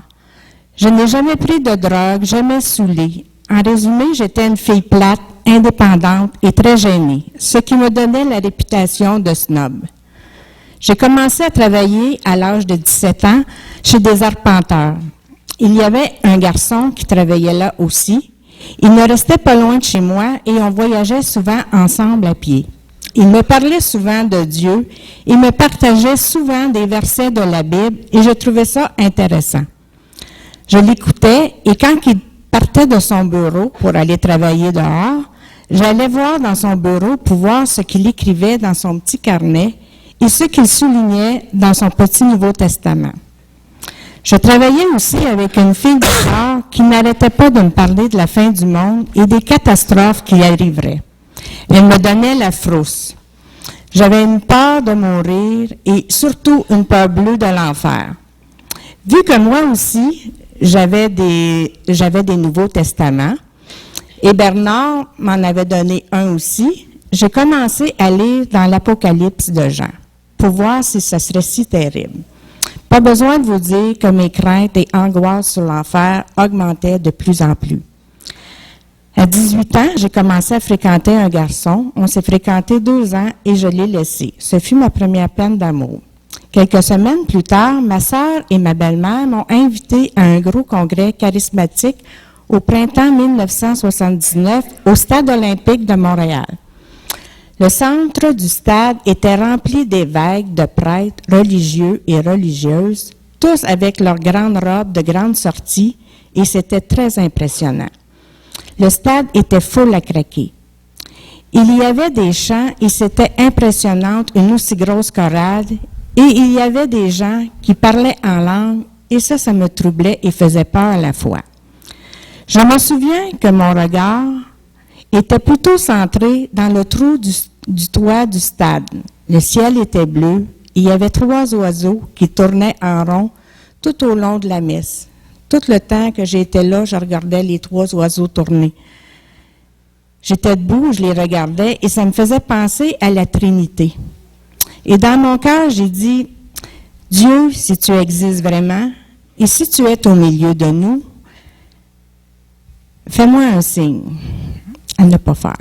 Je n'ai jamais pris de drogue, jamais saoulée. En résumé, j'étais une fille plate, indépendante et très gênée, ce qui me donnait la réputation de snob. J'ai commencé à travailler à l'âge de 17 ans chez des arpenteurs. Il y avait un garçon qui travaillait là aussi. Il ne restait pas loin de chez moi et on voyageait souvent ensemble à pied. Il me parlait souvent de Dieu, il me partageait souvent des versets de la Bible et je trouvais ça intéressant. Je l'écoutais et quand il partait de son bureau pour aller travailler dehors, j'allais voir dans son bureau pour voir ce qu'il écrivait dans son petit carnet et ce qu'il soulignait dans son petit Nouveau Testament. Je travaillais aussi avec une fille du Nord qui n'arrêtait pas de me parler de la fin du monde et des catastrophes qui arriveraient. Elle me donnait la frousse. J'avais une peur de mourir et surtout une peur bleue de l'enfer. Vu que moi aussi, j'avais des Nouveaux Testaments, et Bernard m'en avait donné un aussi, j'ai commencé à lire dans l'Apocalypse de Jean pour voir si ça serait si terrible. Pas besoin de vous dire que mes craintes et angoisses sur l'enfer augmentaient de plus en plus. À 18 ans, j'ai commencé à fréquenter un garçon. On s'est fréquenté 2 ans et je l'ai laissé. Ce fut ma première peine d'amour. Quelques semaines plus tard, ma sœur et ma belle-mère m'ont invité à un gros congrès charismatique au printemps 1979 au Stade olympique de Montréal. Le centre du stade était rempli d'évêques, de prêtres, religieux et religieuses, tous avec leurs grandes robes de grande sortie, et c'était très impressionnant. Le stade était full à craquer. Il y avait des chants et c'était impressionnant, une aussi grosse chorale, et il y avait des gens qui parlaient en langue, et ça me troublait et faisait peur à la fois. Je me souviens que mon regard était plutôt centré dans le trou du toit du stade. Le ciel était bleu, et il y avait 3 oiseaux qui tournaient en rond tout au long de la messe. Tout le temps que j'étais là, je regardais les 3 oiseaux tourner. J'étais debout, je les regardais et ça me faisait penser à la Trinité. Et dans mon cœur, j'ai dit, Dieu, si tu existes vraiment, et si tu es au milieu de nous, fais-moi un signe. À ne pas faire.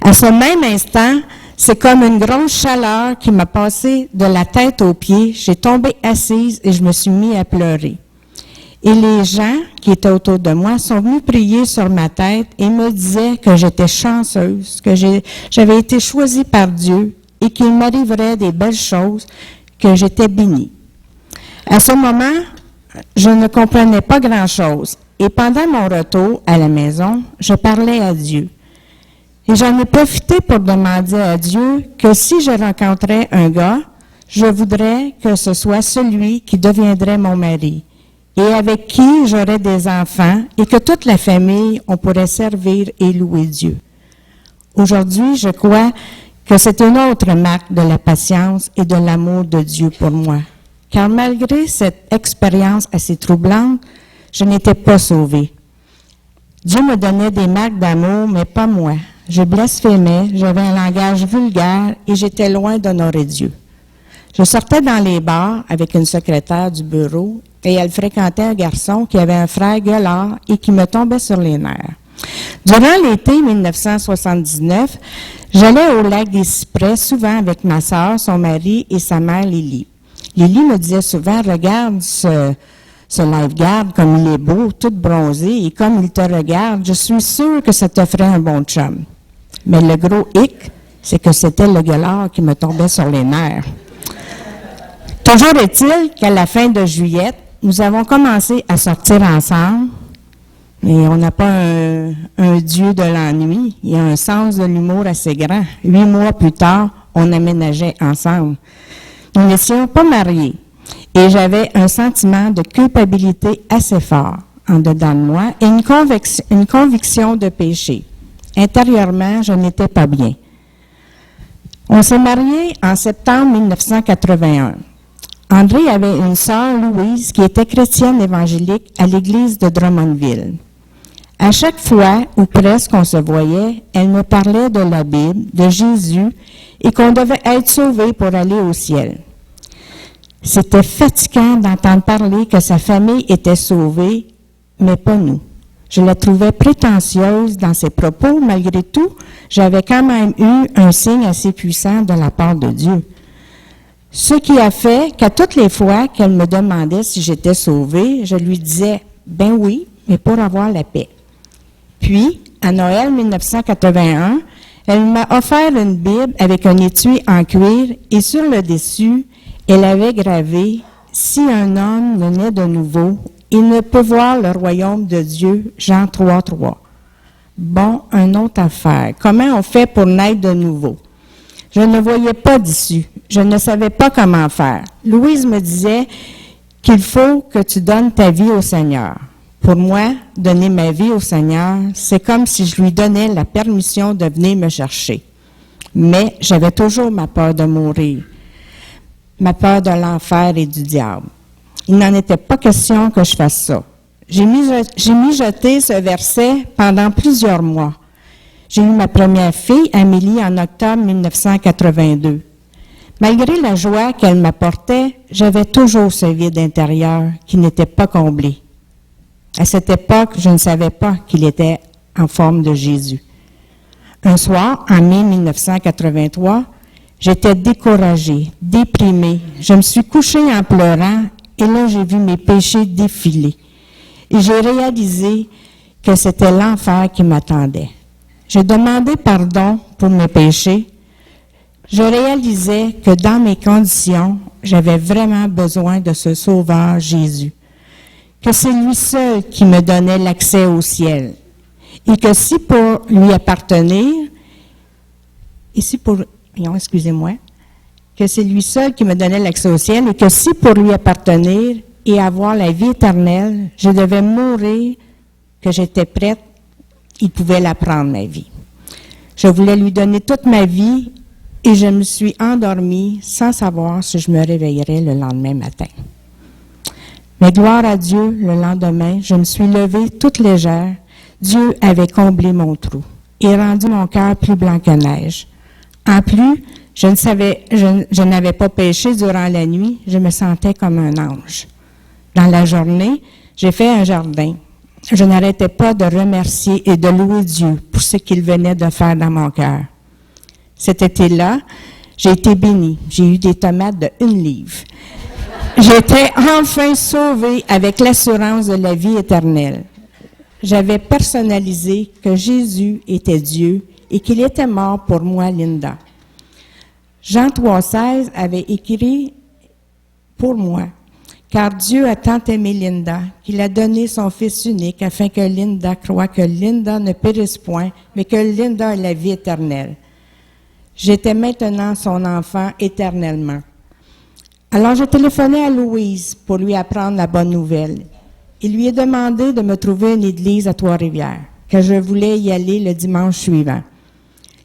À ce même instant, c'est comme une grosse chaleur qui m'a passé de la tête aux pieds. J'ai tombé assise et je me suis mis à pleurer. Et les gens qui étaient autour de moi sont venus prier sur ma tête et me disaient que j'étais chanceuse, que j'avais été choisie par Dieu et qu'il m'arriverait des belles choses, que j'étais bénie. À ce moment, je ne comprenais pas grand-chose. Et pendant mon retour à la maison, je parlais à Dieu. Et j'en ai profité pour demander à Dieu que si je rencontrais un gars, je voudrais que ce soit celui qui deviendrait mon mari et avec qui j'aurais des enfants et que toute la famille, on pourrait servir et louer Dieu. Aujourd'hui, je crois que c'est une autre marque de la patience et de l'amour de Dieu pour moi, car malgré cette expérience assez troublante, je n'étais pas sauvée. Dieu me donnait des marques d'amour, mais pas moi. Je blasphémais, j'avais un langage vulgaire et j'étais loin d'honorer Dieu. Je sortais dans les bars avec une secrétaire du bureau et elle fréquentait un garçon qui avait un frère gueulard et qui me tombait sur les nerfs. Durant l'été 1979, j'allais au lac des Cyprès souvent avec ma sœur, son mari et sa mère Lily. Lily me disait souvent, regarde ce lifeguard comme il est beau, tout bronzé, et comme il te regarde, je suis sûre que ça te ferait un bon chum. Mais le gros hic, c'est que c'était le gueulard qui me tombait sur les nerfs. Toujours est-il qu'à la fin de juillet, nous avons commencé à sortir ensemble, mais on n'a pas un dieu de l'ennui, il y a un sens de l'humour assez grand. 8 mois plus tard, on aménageait ensemble. Nous n'étions pas mariés. Et j'avais un sentiment de culpabilité assez fort en dedans de moi et une conviction de péché. Intérieurement, je n'étais pas bien. On s'est mariés en septembre 1981. André avait une sœur, Louise, qui était chrétienne évangélique à l'église de Drummondville. À chaque fois, ou presque, on se voyait, elle me parlait de la Bible, de Jésus, et qu'on devait être sauvé pour aller au ciel. C'était fatigant d'entendre parler que sa famille était sauvée, mais pas nous. Je la trouvais prétentieuse dans ses propos. Malgré tout, j'avais quand même eu un signe assez puissant de la part de Dieu. Ce qui a fait qu'à toutes les fois qu'elle me demandait si j'étais sauvée, je lui disais « Ben oui, mais pour avoir la paix ». Puis, à Noël 1981, elle m'a offert une Bible avec un étui en cuir et sur le dessus, elle avait gravé « Si un homme ne naît de nouveau, il ne peut voir le royaume de Dieu. » Jean 3:3. Bon, une autre affaire. Comment on fait pour naître de nouveau? Je ne voyais pas d'issue. Je ne savais pas comment faire. Louise me disait qu'il faut que tu donnes ta vie au Seigneur. Pour moi, donner ma vie au Seigneur, c'est comme si je lui donnais la permission de venir me chercher. Mais j'avais toujours ma peur de mourir. Ma peur de l'enfer et du diable. Il n'en était pas question que je fasse ça. J'ai mijoté ce verset pendant plusieurs mois. J'ai eu ma première fille, Amélie, en octobre 1982. Malgré la joie qu'elle m'apportait, j'avais toujours ce vide intérieur qui n'était pas comblé. À cette époque, je ne savais pas qu'il était en forme de Jésus. Un soir, en mai 1983, j'étais découragée, déprimée. Je me suis couchée en pleurant et là, j'ai vu mes péchés défiler. Et j'ai réalisé que c'était l'enfer qui m'attendait. J'ai demandé pardon pour mes péchés. Je réalisais que dans mes conditions, j'avais vraiment besoin de ce Sauveur Jésus. Que c'est lui seul qui me donnait l'accès au ciel. Et que si pour lui appartenir, que c'est lui seul qui me donnait l'accès au ciel, et que si pour lui appartenir et avoir la vie éternelle, je devais mourir, que j'étais prête, il pouvait la prendre, ma vie. Je voulais lui donner toute ma vie et je me suis endormie sans savoir si je me réveillerais le lendemain matin. Mais gloire à Dieu, le lendemain, je me suis levée toute légère. Dieu avait comblé mon trou et rendu mon cœur plus blanc que neige. En plus, je n'avais pas péché durant la nuit, je me sentais comme un ange. Dans la journée, j'ai fait un jardin. Je n'arrêtais pas de remercier et de louer Dieu pour ce qu'il venait de faire dans mon cœur. Cet été-là, j'ai été bénie. J'ai eu des tomates de 1 livre. J'étais enfin sauvée avec l'assurance de la vie éternelle. J'avais personnalisé que Jésus était Dieu et qu'il était mort pour moi, Linda. Jean 3,16 avait écrit pour moi. Car Dieu a tant aimé Linda qu'il a donné son Fils unique afin que Linda croie que Linda ne périsse point, mais que Linda ait la vie éternelle. J'étais maintenant son enfant éternellement. Alors je téléphonais à Louise pour lui apprendre la bonne nouvelle. Il lui a demandé de me trouver une église à Trois-Rivières, que je voulais y aller le dimanche suivant.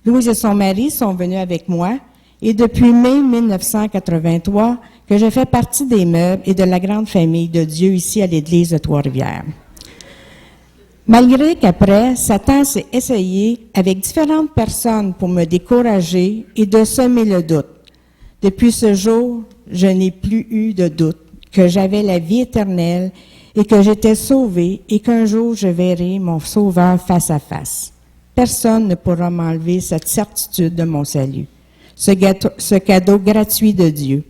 Louise et son mari sont venus avec moi et depuis mai 1983, que je fais partie des meubles et de la grande famille de Dieu ici à l'Église de Trois-Rivières. Malgré qu'après, Satan s'est essayé avec différentes personnes pour me décourager et de semer le doute. Depuis ce jour, je n'ai plus eu de doute que j'avais la vie éternelle et que j'étais sauvé et qu'un jour je verrai mon Sauveur face à face. Personne ne pourra m'enlever cette certitude de mon salut, ce cadeau gratuit de Dieu.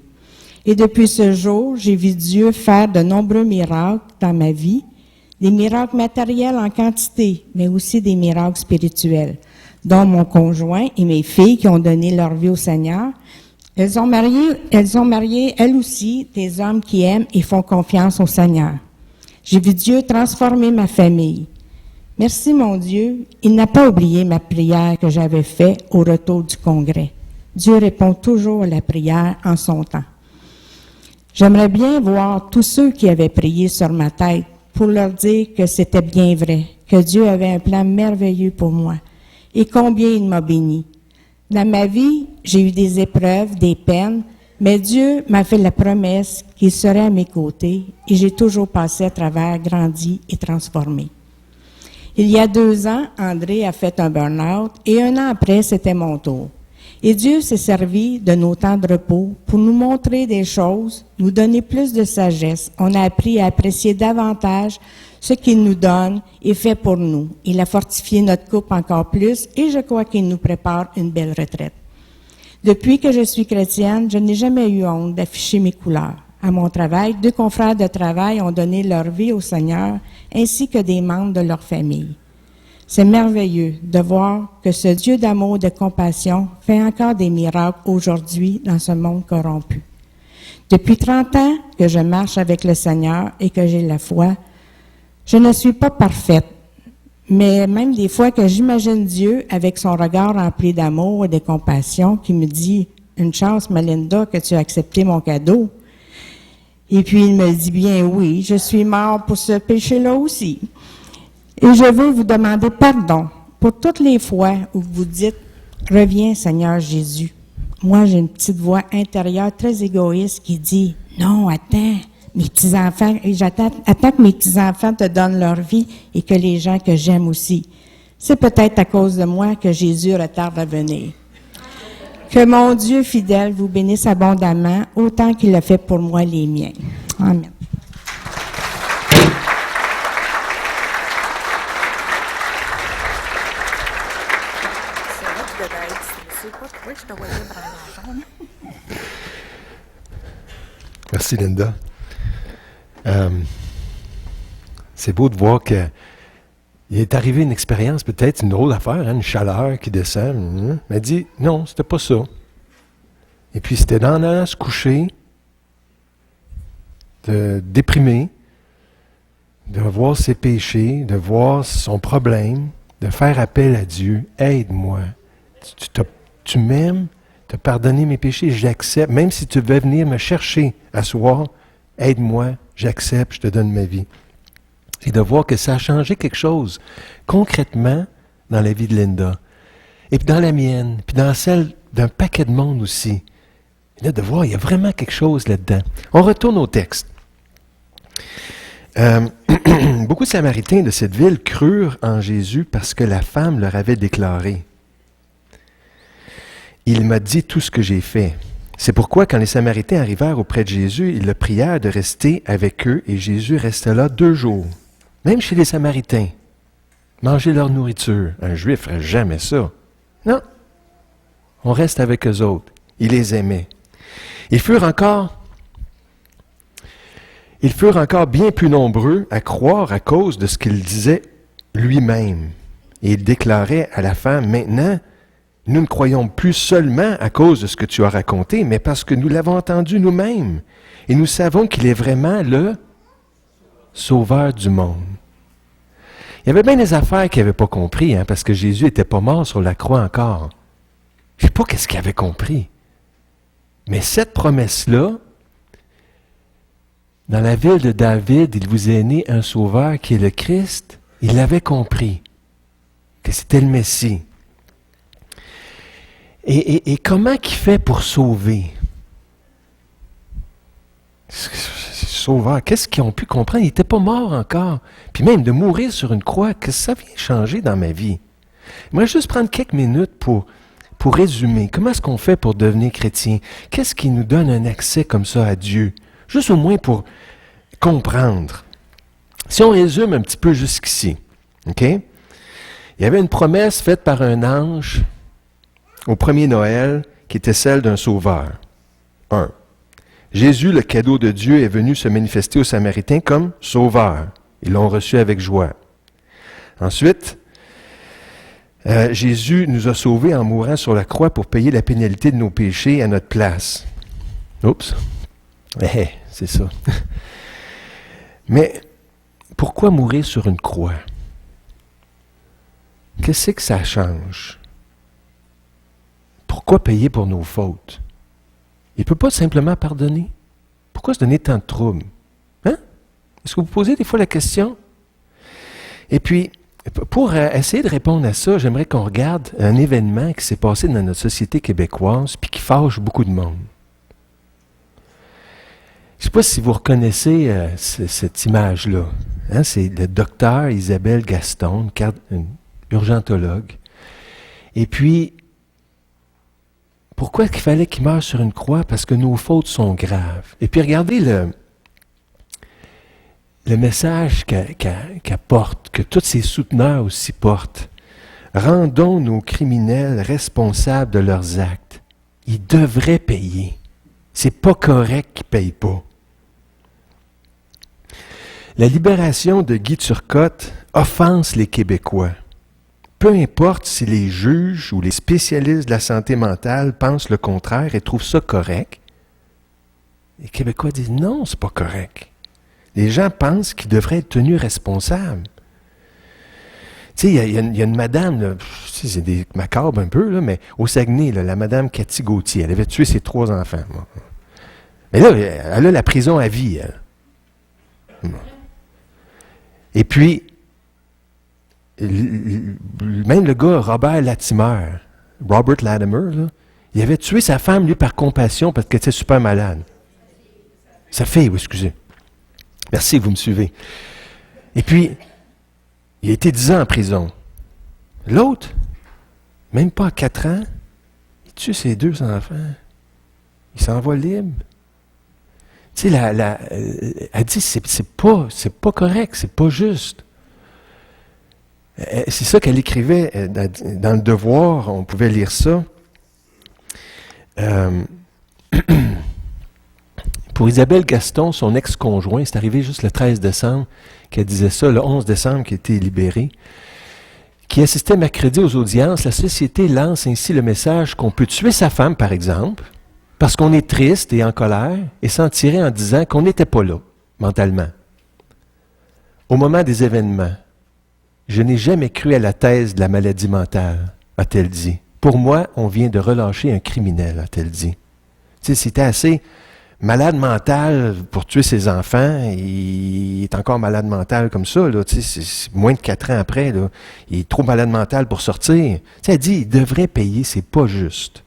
Et depuis ce jour, j'ai vu Dieu faire de nombreux miracles dans ma vie, des miracles matériels en quantité, mais aussi des miracles spirituels, dont mon conjoint et mes filles qui ont donné leur vie au Seigneur. Elles ont marié, elles aussi, des hommes qui aiment et font confiance au Seigneur. J'ai vu Dieu transformer ma famille. Merci, mon Dieu, il n'a pas oublié ma prière que j'avais faite au retour du congrès. Dieu répond toujours à la prière en son temps. J'aimerais bien voir tous ceux qui avaient prié sur ma tête pour leur dire que c'était bien vrai, que Dieu avait un plan merveilleux pour moi et combien il m'a béni. Dans ma vie, j'ai eu des épreuves, des peines, mais Dieu m'a fait la promesse qu'il serait à mes côtés et j'ai toujours passé à travers, grandi et transformé. Il y a 2 ans, André a fait un burn-out et 1 an après, c'était mon tour. Et Dieu s'est servi de nos temps de repos pour nous montrer des choses, nous donner plus de sagesse. On a appris à apprécier davantage ce qu'il nous donne et fait pour nous. Il a fortifié notre couple encore plus et je crois qu'il nous prépare une belle retraite. Depuis que je suis chrétienne, je n'ai jamais eu honte d'afficher mes couleurs. À mon travail, 2 confrères de travail ont donné leur vie au Seigneur, ainsi que des membres de leur famille. C'est merveilleux de voir que ce Dieu d'amour et de compassion fait encore des miracles aujourd'hui dans ce monde corrompu. Depuis 30 ans que je marche avec le Seigneur et que j'ai la foi, je ne suis pas parfaite, mais même des fois que j'imagine Dieu avec son regard rempli d'amour et de compassion qui me dit « Une chance, Melinda, que tu as accepté mon cadeau. » Et puis il me dit « Bien oui, je suis mort pour ce péché-là aussi. » Et je veux vous demander pardon pour toutes les fois où vous dites « Reviens, Seigneur Jésus ». Moi, j'ai une petite voix intérieure très égoïste qui dit « Non, attends, mes petits-enfants, attends que mes petits-enfants te donnent leur vie et que les gens que j'aime aussi. » C'est peut-être à cause de moi que Jésus retarde à venir. Que mon Dieu fidèle vous bénisse abondamment, autant qu'il l'a fait pour moi les miens. Amen. Merci, Linda. C'est beau de voir qu'il est arrivé une expérience, peut-être une drôle d'affaire, une chaleur qui descend. Elle dit, non, c'était pas ça. Et puis c'était d'en allant se coucher, de déprimer, de voir ses péchés, de voir son problème, de faire appel à Dieu. Aide-moi. Tu m'aimes, tu as pardonné mes péchés, j'accepte. Même si tu veux venir me chercher à soir, aide-moi, j'accepte, je te donne ma vie. Et de voir que ça a changé quelque chose concrètement dans la vie de Linda. Et puis dans la mienne, puis dans celle d'un paquet de monde aussi. Et là, de voir, il y a vraiment quelque chose là-dedans. On retourne au texte. Beaucoup de Samaritains de cette ville crurent en Jésus parce que la femme leur avait déclaré « Il m'a dit tout ce que j'ai fait ». C'est pourquoi, quand les Samaritains arrivèrent auprès de Jésus, ils le prièrent de rester avec eux et Jésus resta là 2 jours. Même chez les Samaritains, manger leur nourriture. Un Juif ne ferait jamais ça. Non, on reste avec eux autres. Il les aimait. Ils furent encore bien plus nombreux à croire à cause de ce qu'il disait lui-même. Et il déclarait à la femme, « Maintenant, nous ne croyons plus seulement à cause de ce que tu as raconté, mais parce que nous l'avons entendu nous-mêmes. Et nous savons qu'il est vraiment le Sauveur du monde. » Il y avait bien des affaires qu'il n'avait pas compris, parce que Jésus n'était pas mort sur la croix encore. Je ne sais pas qu'est-ce qu'il avait compris. Mais cette promesse-là, dans la ville de David, il vous est né un Sauveur qui est le Christ, il l'avait compris, que c'était le Messie. Et comment qu'il fait pour sauver? sauveur. Qu'est-ce qu'ils ont pu comprendre? Il n'était pas mort encore. Puis même de mourir sur une croix, qu'est-ce que ça vient changer dans ma vie? J'aimerais juste prendre quelques minutes pour résumer. Comment est-ce qu'on fait pour devenir chrétien? Qu'est-ce qui nous donne un accès comme ça à Dieu? Juste au moins pour comprendre. Si on résume un petit peu jusqu'ici, OK? Il y avait une promesse faite par un ange au premier Noël qui était celle d'un sauveur. 1. Jésus, le cadeau de Dieu, est venu se manifester aux Samaritains comme sauveur. Ils l'ont reçu avec joie. Ensuite, Jésus nous a sauvés en mourant sur la croix pour payer la pénalité de nos péchés à notre place. Oups! C'est ça. Mais pourquoi mourir sur une croix? Qu'est-ce que ça change? Pourquoi payer pour nos fautes? Il ne peut pas simplement pardonner. Pourquoi se donner tant de troubles? Hein? Est-ce que vous posez des fois la question? Et puis, pour essayer de répondre à ça, j'aimerais qu'on regarde un événement qui s'est passé dans notre société québécoise puis qui fâche beaucoup de monde. Je ne sais pas si vous reconnaissez cette image-là. Hein? C'est le docteur Isabelle Gaston, une urgentologue. Et puis, pourquoi il fallait qu'il meure sur une croix? Parce que nos fautes sont graves. Et puis regardez le message qu'elle porte, que tous ses souteneurs aussi portent. Rendons nos criminels responsables de leurs actes. Ils devraient payer. C'est pas correct qu'ils ne payent pas. La libération de Guy Turcotte offense les Québécois. Peu importe si les juges ou les spécialistes de la santé mentale pensent le contraire et trouvent ça correct, les Québécois disent non, c'est pas correct. Les gens pensent qu'ils devraient être tenus responsables. Tu sais, il y a une madame, là, c'est des macabres un peu, là, mais au Saguenay, là, la madame Cathy Gauthier, elle avait tué ses 3 enfants. Bon. Mais là, elle a la prison à vie, elle. Bon. Et puis, même le gars, Robert Latimer, là, il avait tué sa femme, lui, par compassion, parce qu'elle était super malade. Sa fille, oui, excusez. Merci, vous me suivez. Et puis, il a été 10 ans en prison. L'autre, même pas à 4 ans, il tue ses 2 enfants. Il s'en va libre. Tu sais, elle dit, c'est pas correct, c'est pas juste. C'est ça qu'elle écrivait dans Le Devoir, on pouvait lire ça. Pour Isabelle Gaston, son ex-conjoint, c'est arrivé juste le 13 décembre qu'elle disait ça, le 11 décembre qui a été libéré, qui assistait mercredi aux audiences. La société lance ainsi le message qu'on peut tuer sa femme, par exemple, parce qu'on est triste et en colère, et s'en tirer en disant qu'on n'était pas là, mentalement. Au moment des événements, je n'ai jamais cru à la thèse de la maladie mentale, a-t-elle dit. Pour moi, on vient de relâcher un criminel, a-t-elle dit. Tu sais, c'était assez malade mental pour tuer ses enfants, il est encore malade mental comme ça, là, tu sais, c'est moins de 4 ans après, là, il est trop malade mental pour sortir. Tu sais, elle dit, il devrait payer, c'est pas juste.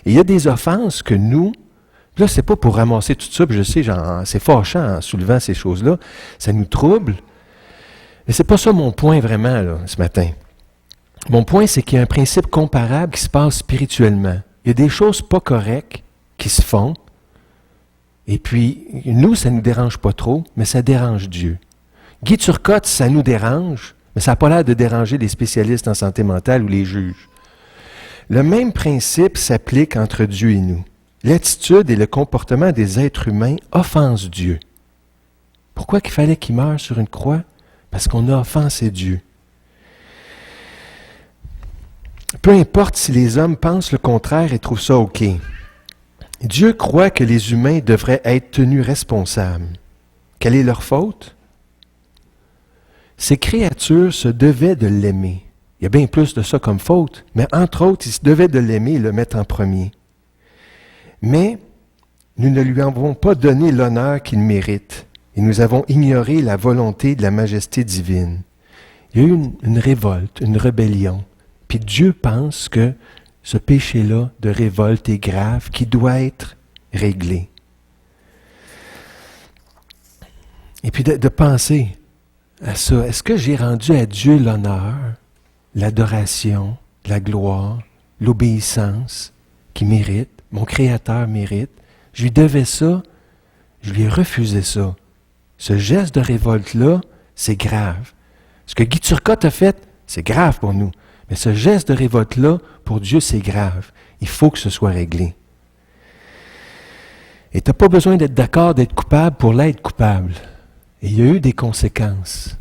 Et il y a des offenses que nous, là, c'est pas pour ramasser tout ça, puis je sais, c'est fâchant en soulevant ces choses-là, ça nous trouble, mais c'est pas ça mon point vraiment, là, ce matin. Mon point, c'est qu'il y a un principe comparable qui se passe spirituellement. Il y a des choses pas correctes qui se font, et puis, nous, ça ne nous dérange pas trop, mais ça dérange Dieu. Guy Turcotte, ça nous dérange, mais ça n'a pas l'air de déranger les spécialistes en santé mentale ou les juges. Le même principe s'applique entre Dieu et nous. L'attitude et le comportement des êtres humains offensent Dieu. Pourquoi qu'il fallait qu'il meure sur une croix? Parce qu'on a offensé Dieu. Peu importe si les hommes pensent le contraire et trouvent ça OK. Dieu croit que les humains devraient être tenus responsables. Quelle est leur faute? Ces créatures se devaient de l'aimer. Il y a bien plus de ça comme faute, mais entre autres, ils se devaient de l'aimer et le mettre en premier. Mais nous ne lui avons pas donné l'honneur qu'il mérite et nous avons ignoré la volonté de la majesté divine. Il y a eu une révolte, une rébellion. Puis Dieu pense que ce péché-là de révolte est grave, qui doit être réglé. Et puis de penser à ça. Est-ce que j'ai rendu à Dieu l'honneur, l'adoration, la gloire, l'obéissance qu'il mérite, mon Créateur mérite? Je lui devais ça, je lui ai refusé ça. Ce geste de révolte-là, c'est grave. Ce que Guy Turcotte a fait, c'est grave pour nous. Mais ce geste de révolte-là, pour Dieu, c'est grave. Il faut que ce soit réglé. Et tu n'as pas besoin d'être d'accord, d'être coupable pour l'être coupable. Et il y a eu des conséquences.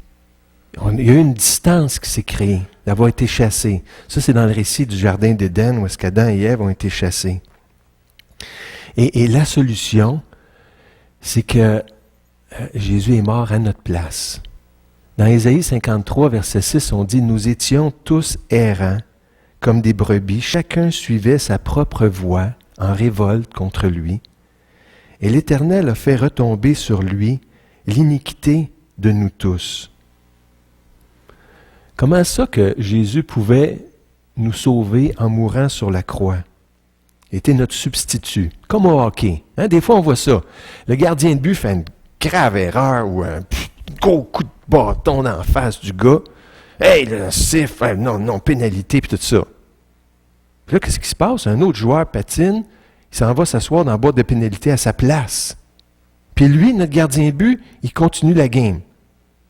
Il y a eu une distance qui s'est créée, d'avoir été chassé. Ça, c'est dans le récit du Jardin d'Éden, où est-ce qu'Adam et Ève ont été chassés. Et la solution, c'est que Jésus est mort à notre place. Dans Ésaïe 53, verset 6, on dit « Nous étions tous errants, comme des brebis, chacun suivait sa propre voie en révolte contre lui. Et l'Éternel a fait retomber sur lui l'iniquité de nous tous. » Comment ça que Jésus pouvait nous sauver en mourant sur la croix? Il était notre substitut, comme au hockey. Hein? Des fois, on voit ça. Le gardien de but fait une grave erreur ou un gros coup de bâton en face du gars. Hey, le siffle, non, pénalité, puis tout ça. Puis là, qu'est-ce qui se passe? Un autre joueur patine, il s'en va s'asseoir dans la boîte de pénalité à sa place. Puis lui, notre gardien de but, il continue la game.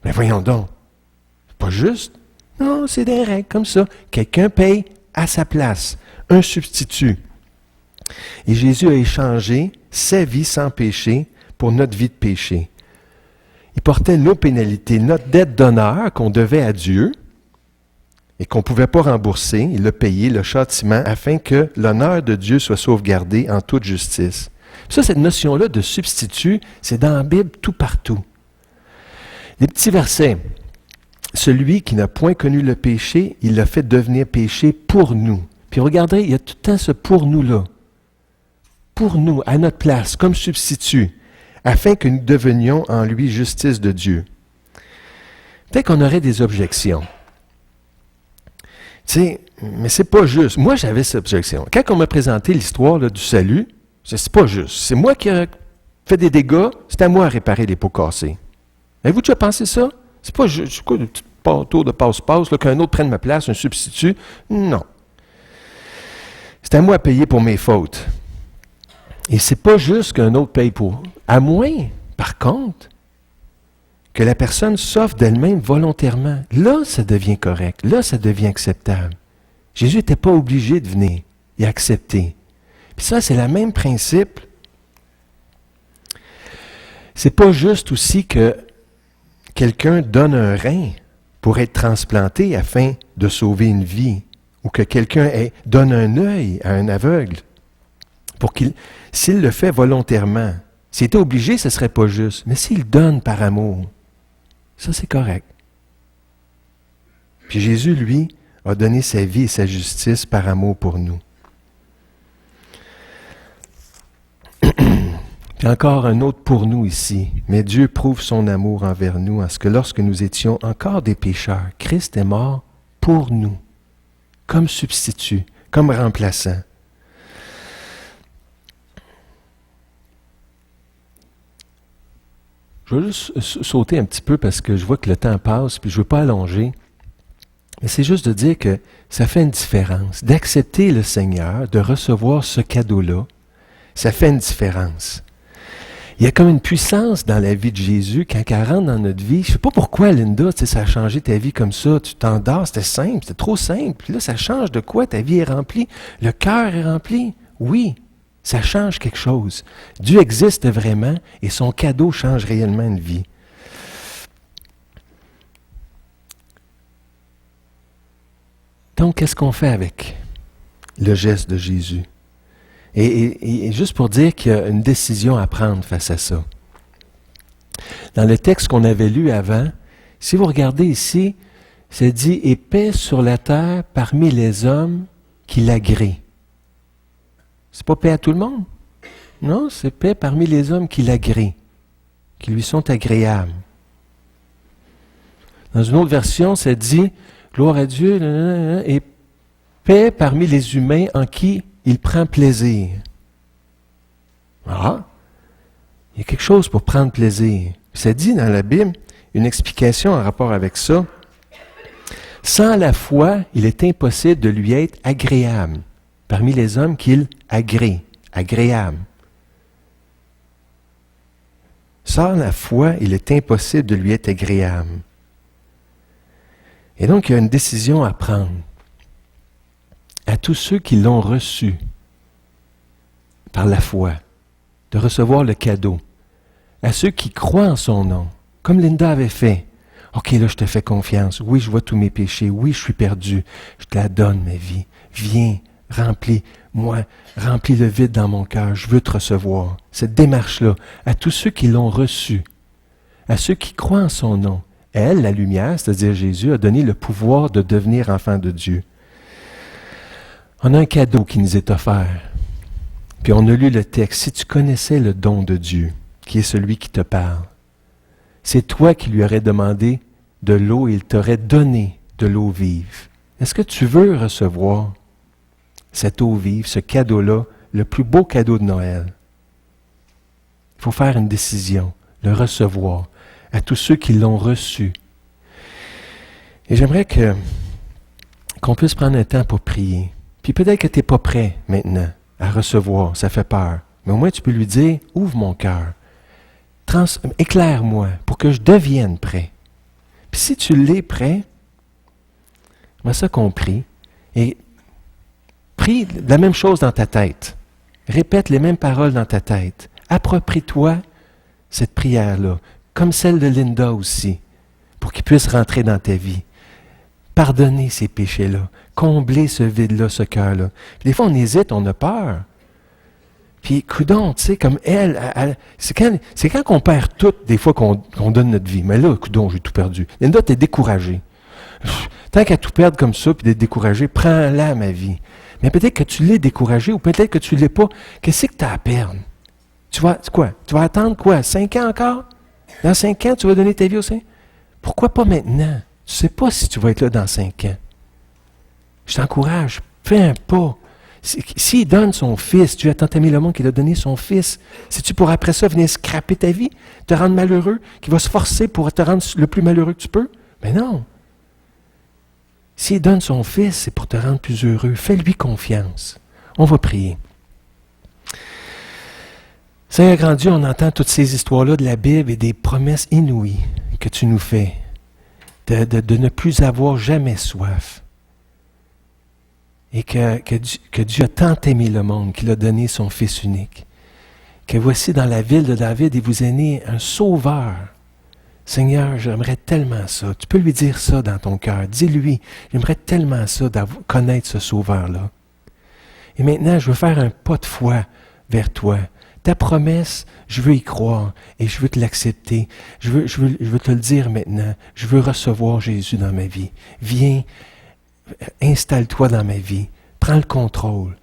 Mais voyons donc, c'est pas juste. Non, c'est des règles comme ça. Quelqu'un paye à sa place, un substitut. Et Jésus a échangé sa vie sans péché pour notre vie de péché. Il portait nos pénalités, notre dette d'honneur qu'on devait à Dieu et qu'on ne pouvait pas rembourser. Il a payé le châtiment afin que l'honneur de Dieu soit sauvegardé en toute justice. Ça, cette notion-là de substitut, c'est dans la Bible tout partout. Les petits versets. Celui qui n'a point connu le péché, il l'a fait devenir péché pour nous. Puis regardez, il y a tout le temps ce « pour nous-là ». Pour nous, à notre place, comme substitut, afin que nous devenions en lui justice de Dieu. Peut-être qu'on aurait des objections. Tu sais, mais c'est pas juste. Moi, j'avais cette objection. Quand on m'a présenté l'histoire là, du salut, c'est pas juste. C'est moi qui ai fait des dégâts, c'est à moi à réparer les pots cassés. Avez-vous déjà pensé ça? C'est pas juste quoi, le petit tour de passe-passe, là, qu'un autre prenne ma place, un substitut. Non. C'est à moi à payer pour mes fautes. Et c'est pas juste qu'un autre paye pour. À moins, par contre, que la personne s'offre d'elle-même volontairement. Là, ça devient correct. Là, ça devient acceptable. Jésus n'était pas obligé de venir et accepter. Puis ça, c'est le même principe. C'est pas juste aussi que quelqu'un donne un rein pour être transplanté afin de sauver une vie, ou que quelqu'un donne un œil à un aveugle, pour s'il le fait volontairement, s'il était obligé, ce ne serait pas juste, mais s'il donne par amour, ça c'est correct. Puis Jésus, lui, a donné sa vie et sa justice par amour pour nous. Puis encore un autre pour nous ici. Mais Dieu prouve son amour envers nous en ce que lorsque nous étions encore des pécheurs, Christ est mort pour nous, comme substitut, comme remplaçant. Je vais juste sauter un petit peu parce que je vois que le temps passe, puis je ne veux pas allonger. Mais c'est juste de dire que ça fait une différence. D'accepter le Seigneur, de recevoir ce cadeau-là, ça fait une différence. Il y a comme une puissance dans la vie de Jésus quand elle rentre dans notre vie. Je ne sais pas pourquoi, Linda, ça a changé ta vie comme ça. Tu t'endors, c'était simple, c'était trop simple. Puis là, ça change de quoi? Ta vie est remplie. Le cœur est rempli. Oui, ça change quelque chose. Dieu existe vraiment et son cadeau change réellement une vie. Donc, qu'est-ce qu'on fait avec le geste de Jésus? Et juste pour dire qu'il y a une décision à prendre face à ça. Dans le texte qu'on avait lu avant, si vous regardez ici, c'est dit « Et paix sur la terre parmi les hommes qui l'agréent ». C'est pas paix à tout le monde. Non, c'est paix parmi les hommes qui l'agréent, qui lui sont agréables. Dans une autre version, ça dit « Gloire à Dieu » et paix parmi les humains en qui il prend plaisir. Ah, il y a quelque chose pour prendre plaisir. Ça dit dans la Bible, une explication en rapport avec ça. Sans la foi, il est impossible de lui être agréable. Parmi les hommes qu'il agrée, agréable. Sans la foi, il est impossible de lui être agréable. Et donc, il y a une décision à prendre. À tous ceux qui l'ont reçu par la foi, de recevoir le cadeau. À ceux qui croient en son nom, comme Linda avait fait. OK, là, je te fais confiance. Oui, je vois tous mes péchés. Oui, je suis perdu. Je te la donne, ma vie. Viens, remplis-moi, remplis le vide dans mon cœur. Je veux te recevoir. Cette démarche-là, à tous ceux qui l'ont reçu, à ceux qui croient en son nom, elle, la lumière, c'est-à-dire Jésus, a donné le pouvoir de devenir enfant de Dieu. On a un cadeau qui nous est offert. Puis on a lu le texte. Si tu connaissais le don de Dieu, qui est celui qui te parle, c'est toi qui lui aurais demandé de l'eau et il t'aurait donné de l'eau vive. Est-ce que tu veux recevoir cette eau vive, ce cadeau-là, le plus beau cadeau de Noël? Il faut faire une décision, le recevoir, à tous ceux qui l'ont reçu. Et j'aimerais qu'on puisse prendre un temps pour prier. Puis peut-être que tu n'es pas prêt maintenant à recevoir, ça fait peur. Mais au moins tu peux lui dire, ouvre mon cœur. Éclaire-moi pour que je devienne prêt. Puis si tu l'es prêt, moi ça qu'on prie, et prie la même chose dans ta tête. Répète les mêmes paroles dans ta tête. Approprie-toi cette prière-là, comme celle de Linda aussi, pour qu'il puisse rentrer dans ta vie. Pardonner ces péchés-là, combler ce vide-là, ce cœur-là. Puis des fois, on hésite, on a peur. Puis, coudonc, tu sais, comme elle c'est quand qu'on perd tout, des fois, qu'on donne notre vie. Mais là, coudonc, j'ai tout perdu. Linda, t'es découragée. Tant qu'à tout perdre comme ça, puis d'être découragée, prends-la, ma vie. Mais peut-être que tu l'es découragée, ou peut-être que tu ne l'es pas. Qu'est-ce que tu as à perdre? Tu vas attendre quoi? 5 ans encore? Dans 5 ans, tu vas donner ta vie au Seigneur? Pourquoi pas maintenant? Tu ne sais pas si tu vas être là dans 5 ans. Je t'encourage, fais un pas. S'il donne son fils, Dieu a tant aimé le monde qu'il a donné son fils, c'est-tu pour après ça venir scraper ta vie, te rendre malheureux, qu'il va se forcer pour te rendre le plus malheureux que tu peux? Mais non. S'il donne son fils, c'est pour te rendre plus heureux. Fais-lui confiance. On va prier. Seigneur grand Dieu, on entend toutes ces histoires-là de la Bible et des promesses inouïes que tu nous fais de ne plus avoir jamais soif. Et que Dieu a tant aimé le monde qu'il a donné son Fils unique. Que voici dans la ville de David, il vous est né un sauveur. Seigneur, j'aimerais tellement ça. Tu peux lui dire ça dans ton cœur. Dis-lui, j'aimerais tellement ça de connaître ce sauveur-là. Et maintenant, je veux faire un pas de foi vers toi. Ta promesse, je veux y croire et je veux te l'accepter. Je veux te le dire maintenant. Je veux recevoir Jésus dans ma vie. Viens, installe-toi dans ma vie. Prends le contrôle.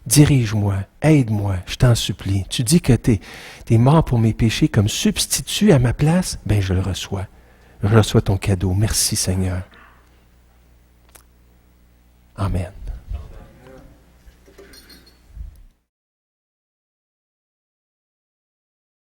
Dirige-moi, aide-moi, je t'en supplie. Tu dis que tu es mort pour mes péchés comme substitut à ma place? Ben, je le reçois. Je reçois ton cadeau. Merci, Seigneur. Amen.